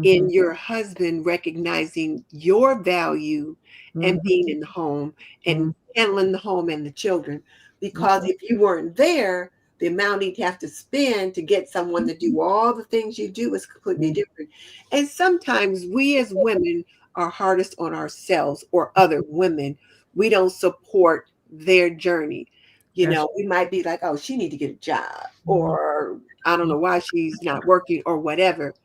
Speaker 2: in your husband recognizing your value and being in the home and handling the home and the children. Because if you weren't there, the amount you'd have to spend to get someone to do all the things you do is completely different. And sometimes we as women are hardest on ourselves or other women. We don't support their journey. We might be like, oh, she need to get a job, or I don't know why she's not working or whatever.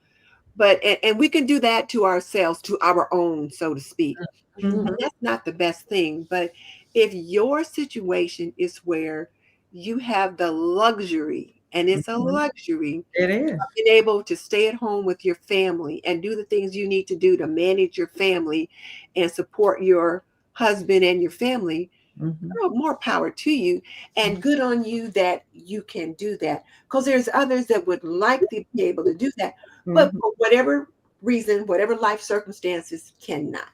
Speaker 2: But and we can do that to ourselves, to our own, so to speak. And that's not the best thing. But if your situation is where you have the luxury, and it's a luxury,
Speaker 1: It is.
Speaker 2: being able to stay at home with your family and do the things you need to do to manage your family and support your husband and your family, more power to you, and good on you that you can do that, because there's others that would like to be able to do that, but for whatever reason, whatever life circumstances, cannot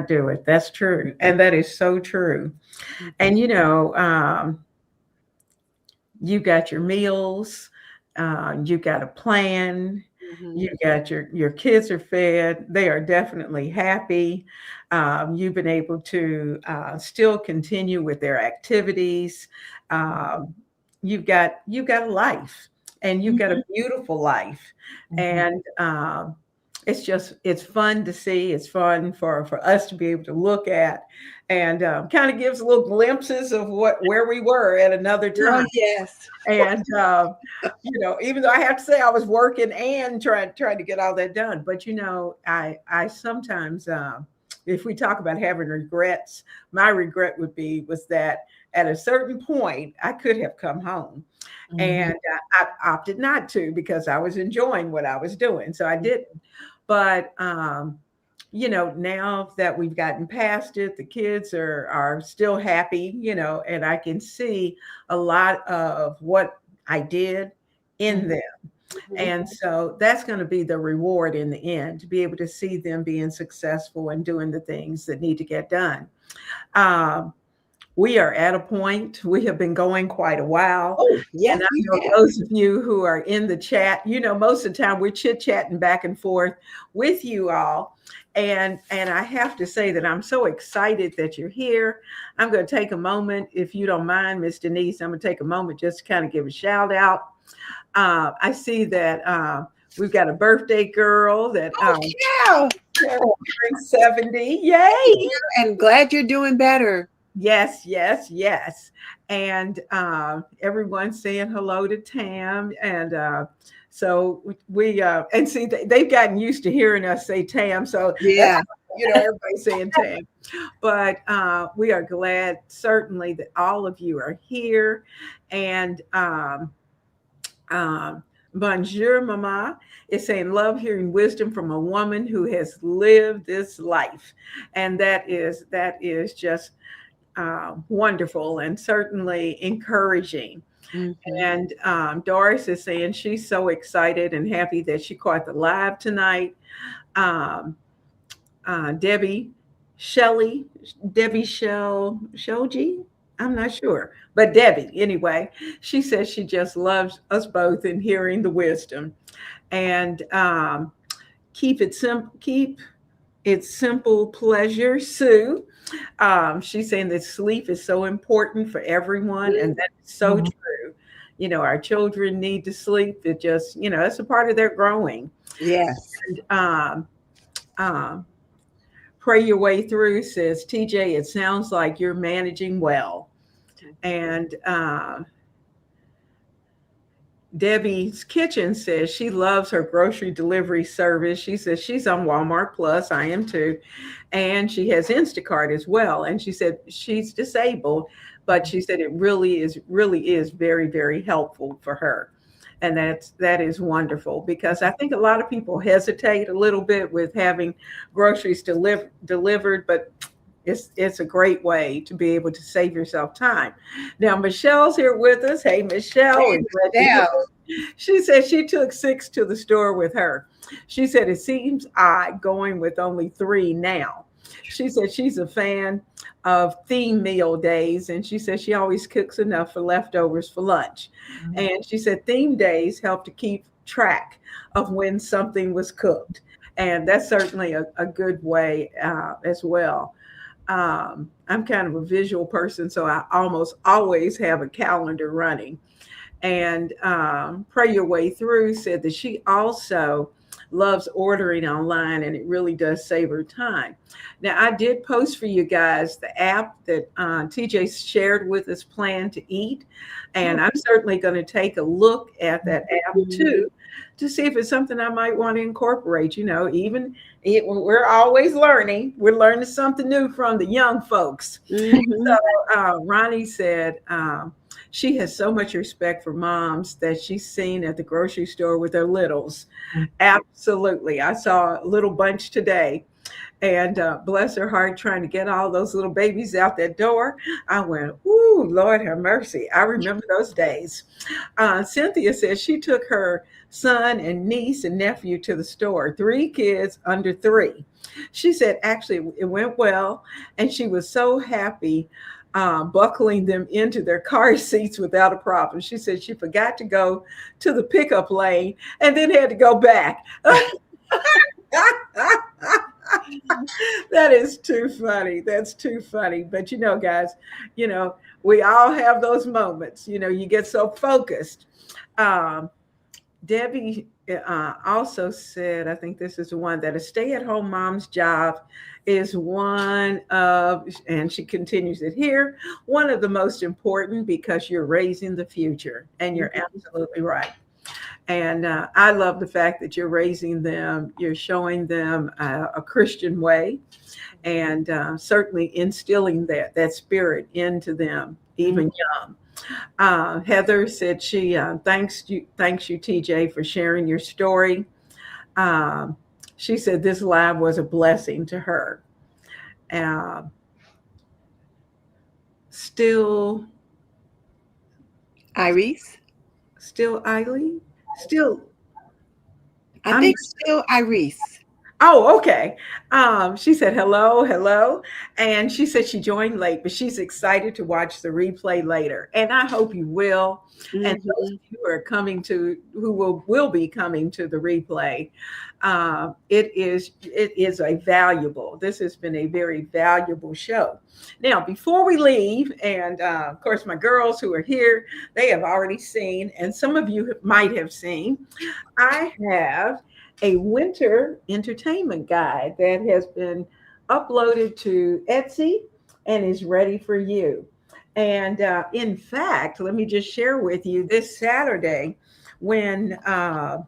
Speaker 1: do it. That's true. And that is so true. And you got your meals, you got a plan, you got your kids are fed, they are definitely happy. You've been able to still continue with their activities. You've got a life, and you've got a beautiful life. And it's fun to see. It's fun for us to be able to look at, and kind of gives little glimpses of where we were at another time.
Speaker 2: Yes.
Speaker 1: And even though I have to say I was working and trying to get all that done, but I sometimes, if we talk about having regrets, my regret was that at a certain point I could have come home, and I opted not to because I was enjoying what I was doing, so I didn't. But now that we've gotten past it, the kids are still happy, and I can see a lot of what I did in them. And so that's going to be the reward in the end, to be able to see them being successful and doing the things that need to get done. We are at a point, we have been going quite a while.
Speaker 2: Oh, yes,
Speaker 1: and I know those of you who are in the chat, most of the time we're chit-chatting back and forth with you all. And I have to say that I'm so excited that you're here. I'm going to take a moment, if you don't mind, Miss Denise, I'm going to take a moment just to kind of give a shout out. I see that we've got a birthday girl that
Speaker 2: yeah,
Speaker 1: 70. Yay!
Speaker 2: And glad you're doing better.
Speaker 1: Yes. And everyone's saying hello to Tam. And so we and see, they've gotten used to hearing us say Tam. So
Speaker 2: yeah,
Speaker 1: everybody's saying Tam. But we are glad, certainly, that all of you are here. And Bonjour, Mama is saying, love hearing wisdom from a woman who has lived this life. And that is just wonderful and certainly encouraging. And Doris is saying she's so excited and happy that she caught the live tonight. Debbie Shelji, I'm not sure, but Debbie, anyway, she says she just loves us both in hearing the wisdom. And keep it simple pleasure, Sue. She's saying that sleep is so important for everyone, and that's so true. Our children need to sleep. It just, it's a part of their growing.
Speaker 2: Yes.
Speaker 1: And pray your way through, says TJ. It sounds like you're managing well. And Debbie's Kitchen says she loves her grocery delivery service. She says she's on Walmart Plus. I am too. And she has Instacart as well. And she said she's disabled, but she said it really is very, very helpful for her. And that is wonderful, because I think a lot of people hesitate a little bit with having groceries delivered, but it's a great way to be able to save yourself time. Now, Michelle's here with us. Hey, Michelle.
Speaker 2: Hey, Michelle.
Speaker 1: She said she took 6 to the store with her. She said it seems odd going with only 3 now. She said she's a fan of theme meal days, and she said she always cooks enough for leftovers for lunch. Mm-hmm. And she said theme days help to keep track of when something was cooked. And that's certainly a good way as well. I'm kind of a visual person, so I almost always have a calendar running. And Pray Your Way Through said that she also loves ordering online, and it really does save her time. Now, I did post for you guys the app that TJ shared with us, Plan to Eat, and I'm certainly going to take a look at that app too, to see if it's something I might want to incorporate. You know, we're always learning. We're learning something new from the young folks. Mm-hmm. So Ronnie said she has so much respect for moms that she's seen at the grocery store with their littles. Mm-hmm. Absolutely. I saw a little bunch today, and bless her heart, trying to get all those little babies out that door. I went, ooh, Lord have mercy. I remember those days. Cynthia says she took her son and niece and nephew to the store, 3 kids under 3. She said, actually, it went well, and she was so happy buckling them into their car seats without a problem. She said she forgot to go to the pickup lane and then had to go back. That is too funny. That's too funny. But, you know, guys, you know, we all have those moments. You know, you get so focused. Debbie also said, I think this is the one, that a stay-at-home mom's job is one of, and she continues it here, one of the most important, because you're raising the future. And you're absolutely right. And I love the fact that you're raising them, you're showing them a Christian way, and certainly instilling that spirit into them, even young. Heather said she thanks you, TJ, for sharing your story. She said this live was a blessing to her. Still
Speaker 2: Iris?
Speaker 1: Still Eileen? Still.
Speaker 2: I think still Iris.
Speaker 1: Oh, okay. She said, hello. And she said she joined late, but she's excited to watch the replay later. And I hope you will. Mm-hmm. And those of you who will be coming to the replay, this has been a very valuable show. Now, before we leave, and of course, my girls who are here, they have already seen, and some of you might have seen, I have a winter entertainment guide that has been uploaded to Etsy and is ready for you. And in fact, let me just share with you, this Saturday, when I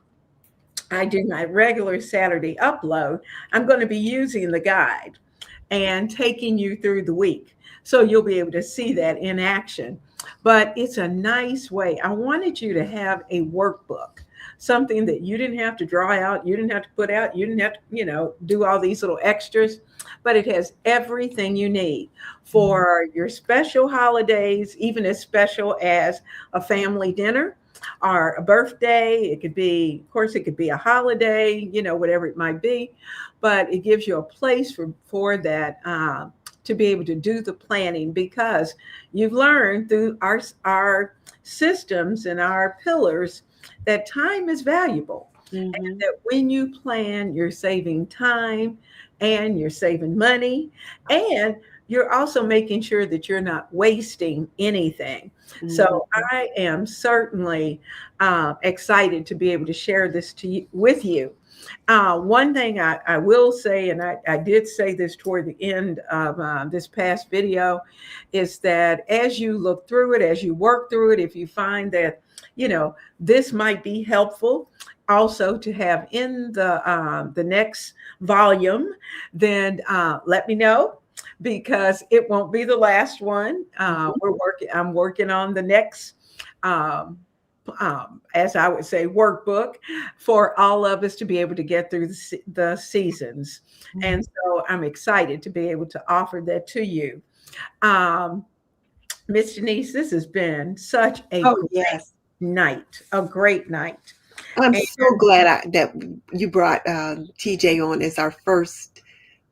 Speaker 1: do my regular Saturday upload, I'm going to be using the guide and taking you through the week. So you'll be able to see that in action. But it's a nice way. I wanted you to have a workbook, something that you didn't have to draw out, you didn't have to put out, you didn't have to, do all these little extras, but it has everything you need for your special holidays, even as special as a family dinner or a birthday. It could be, of course, it could be a holiday, whatever it might be, but it gives you a place for that, to be able to do the planning, because you've learned through our systems and our pillars that time is valuable. Mm-hmm. And that when you plan, you're saving time and you're saving money, and you're also making sure that you're not wasting anything. Mm-hmm. So I am certainly excited to be able to share this with you. One thing I will say, and I did say this toward the end of this past video, is that as you look through it, as you work through it, if you find that this might be helpful also to have in the next volume, then let me know, because it won't be the last one. I'm working on the next, um, as I would say, workbook for all of us to be able to get through the seasons. And so I'm excited to be able to offer that to you. Um, Miss Denise, this has been such a
Speaker 2: Oh,
Speaker 1: great
Speaker 2: yes.
Speaker 1: night, a great night.
Speaker 2: I'm
Speaker 1: And
Speaker 2: so glad that you brought TJ on as our first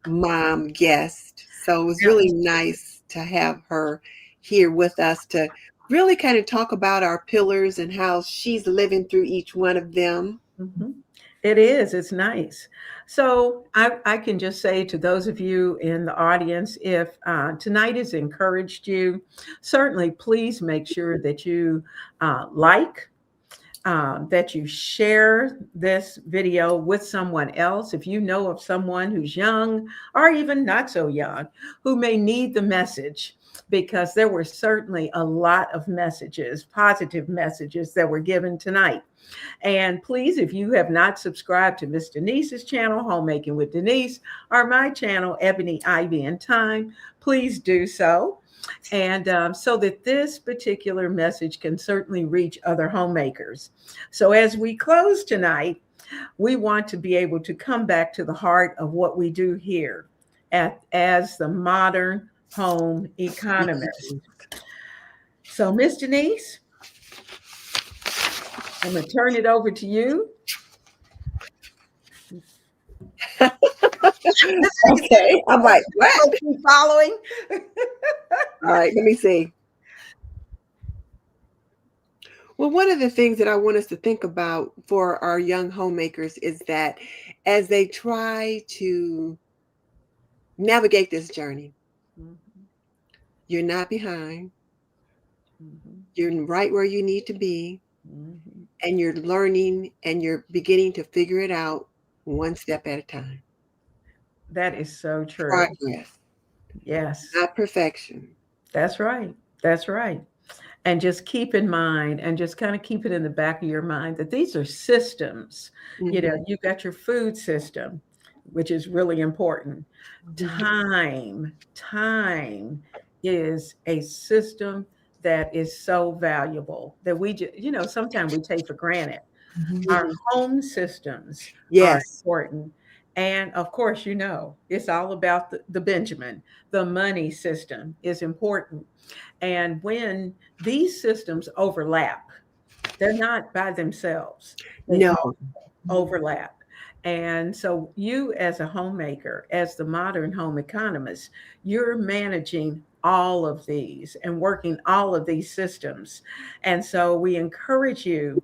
Speaker 2: mom guest. So it was really nice to have her here with us to really kind of talk about our pillars and how she's living through each one of them.
Speaker 1: Mhm. It is. It's nice. So I can just say to those of you in the audience, if tonight has encouraged you, certainly please make sure that you like, that you share this video with someone else. If you know of someone who's young or even not so young who may need the message, because there were certainly a lot of messages, positive messages that were given tonight. And please, if you have not subscribed to Miss Denise's channel, Homemaking with Denise, or my channel, Ebony Ivy Thyme, please do so. And so that this particular message can certainly reach other homemakers. So as we close tonight, we want to be able to come back to the heart of what we do here as the modern home economist. So, Miss Denise, I'm going to turn it over to you.
Speaker 2: Okay. I'm like, what?
Speaker 1: Following.
Speaker 2: All right, let me see. Well, one of the things that I want us to think about for our young homemakers is that as they try to navigate this journey, you're not behind. You're right where you need to be. And you're learning and you're beginning to figure it out one step at a time.
Speaker 1: That is so true.
Speaker 2: Progress.
Speaker 1: Yes.
Speaker 2: Not perfection.
Speaker 1: That's right. That's right. And just keep in mind, and just kind of keep it in the back of your mind, that these are systems. You've got your food system, which is really important. Time is a system that is so valuable that we just, sometimes we take for granted. Our home systems are important. And of course, it's all about the Benjamin. The money system is important. And when these systems overlap, they're not by themselves. They overlap. And so you, as a homemaker, as the modern home economist, you're managing all of these and working all of these systems. And so we encourage you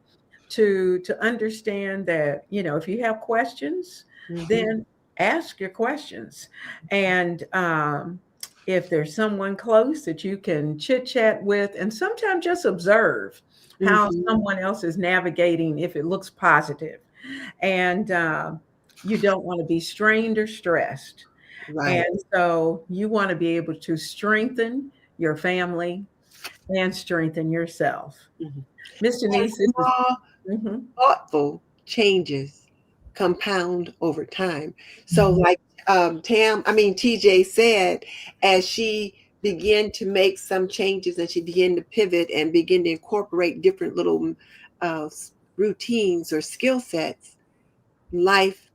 Speaker 1: to understand that, if you have questions, then ask your questions. And if there's someone close that you can chit chat with, and sometimes just observe how someone else is navigating, if it looks positive. And you don't want to be strained or stressed.
Speaker 2: Right.
Speaker 1: And so you want to be able to strengthen your family and strengthen yourself. Miss Denise,
Speaker 2: thoughtful changes compound over time. So like TJ said, as she began to make some changes and she began to pivot and begin to incorporate different little routines or skill sets, life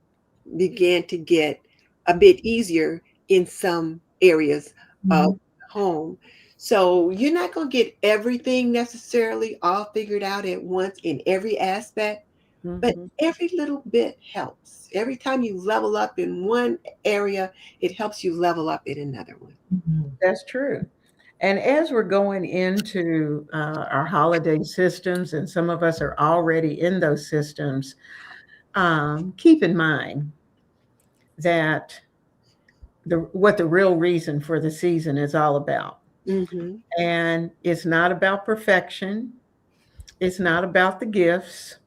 Speaker 2: began to get a bit easier in some areas of home. So you're not going to get everything necessarily all figured out at once in every aspect, but every little bit helps. Every time you level up in one area, it helps you level up in another one.
Speaker 1: That's true. And as we're going into our holiday systems, and some of us are already in those systems, keep in mind that what the real reason for the season is all about. And it's not about perfection. It's not about the gifts.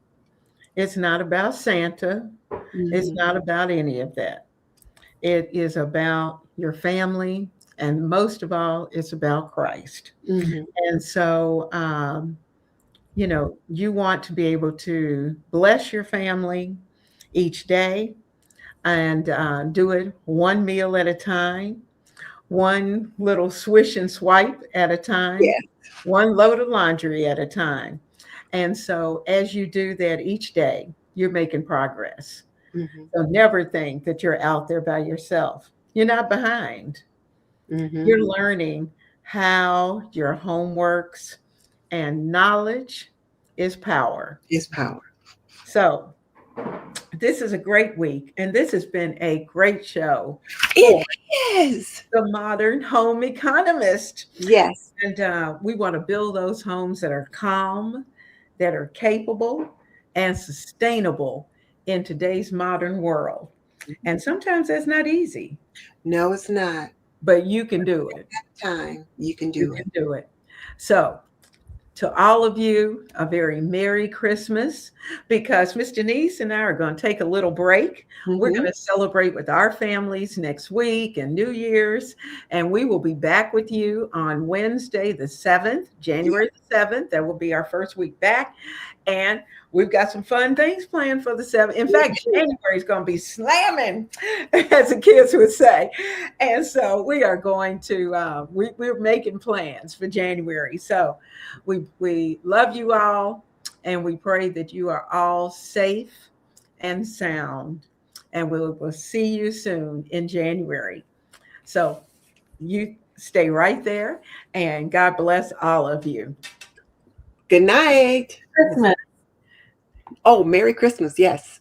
Speaker 1: It's not about Santa. It's not about any of that. It is about your family. And most of all, it's about Christ. And so you want to be able to bless your family each day and do it one meal at a time, one little swish and swipe at a time,
Speaker 2: Yeah.
Speaker 1: one load of laundry at a time. And so as you do that each day, you're making progress.
Speaker 2: Mm-hmm.
Speaker 1: So never think that you're out there by yourself. You're not behind.
Speaker 2: Mm-hmm.
Speaker 1: You're learning how your home works, and knowledge is power.
Speaker 2: It's power.
Speaker 1: So this is a great week, and this has been a great show
Speaker 2: It
Speaker 1: for
Speaker 2: is.
Speaker 1: the modern home economist.
Speaker 2: Yes.
Speaker 1: And we want to build those homes that are calm, that are capable, and sustainable in today's modern world. And sometimes that's not easy,
Speaker 2: No, it's not.
Speaker 1: but you can do it.
Speaker 2: Time you can
Speaker 1: You
Speaker 2: do it.
Speaker 1: can do it. So, to all of you, a very Merry Christmas, because Miss Denise and I are going to take a little break. We're
Speaker 2: Mhm.
Speaker 1: going to celebrate with our families next week and New Year's, and we will be back with you on Wednesday, the 7th, January the 7th. That will be our first week back. And we've got some fun things planned for the 7th. In fact, January is going to be slamming, as the kids would say. And so we are going to, we're making plans for January. So we love you all, and we pray that you are all safe and sound. And we'll see you soon in January. So you stay right there, and God bless all of you.
Speaker 2: Good night.
Speaker 3: Christmas.
Speaker 2: Oh, Merry Christmas. Yes.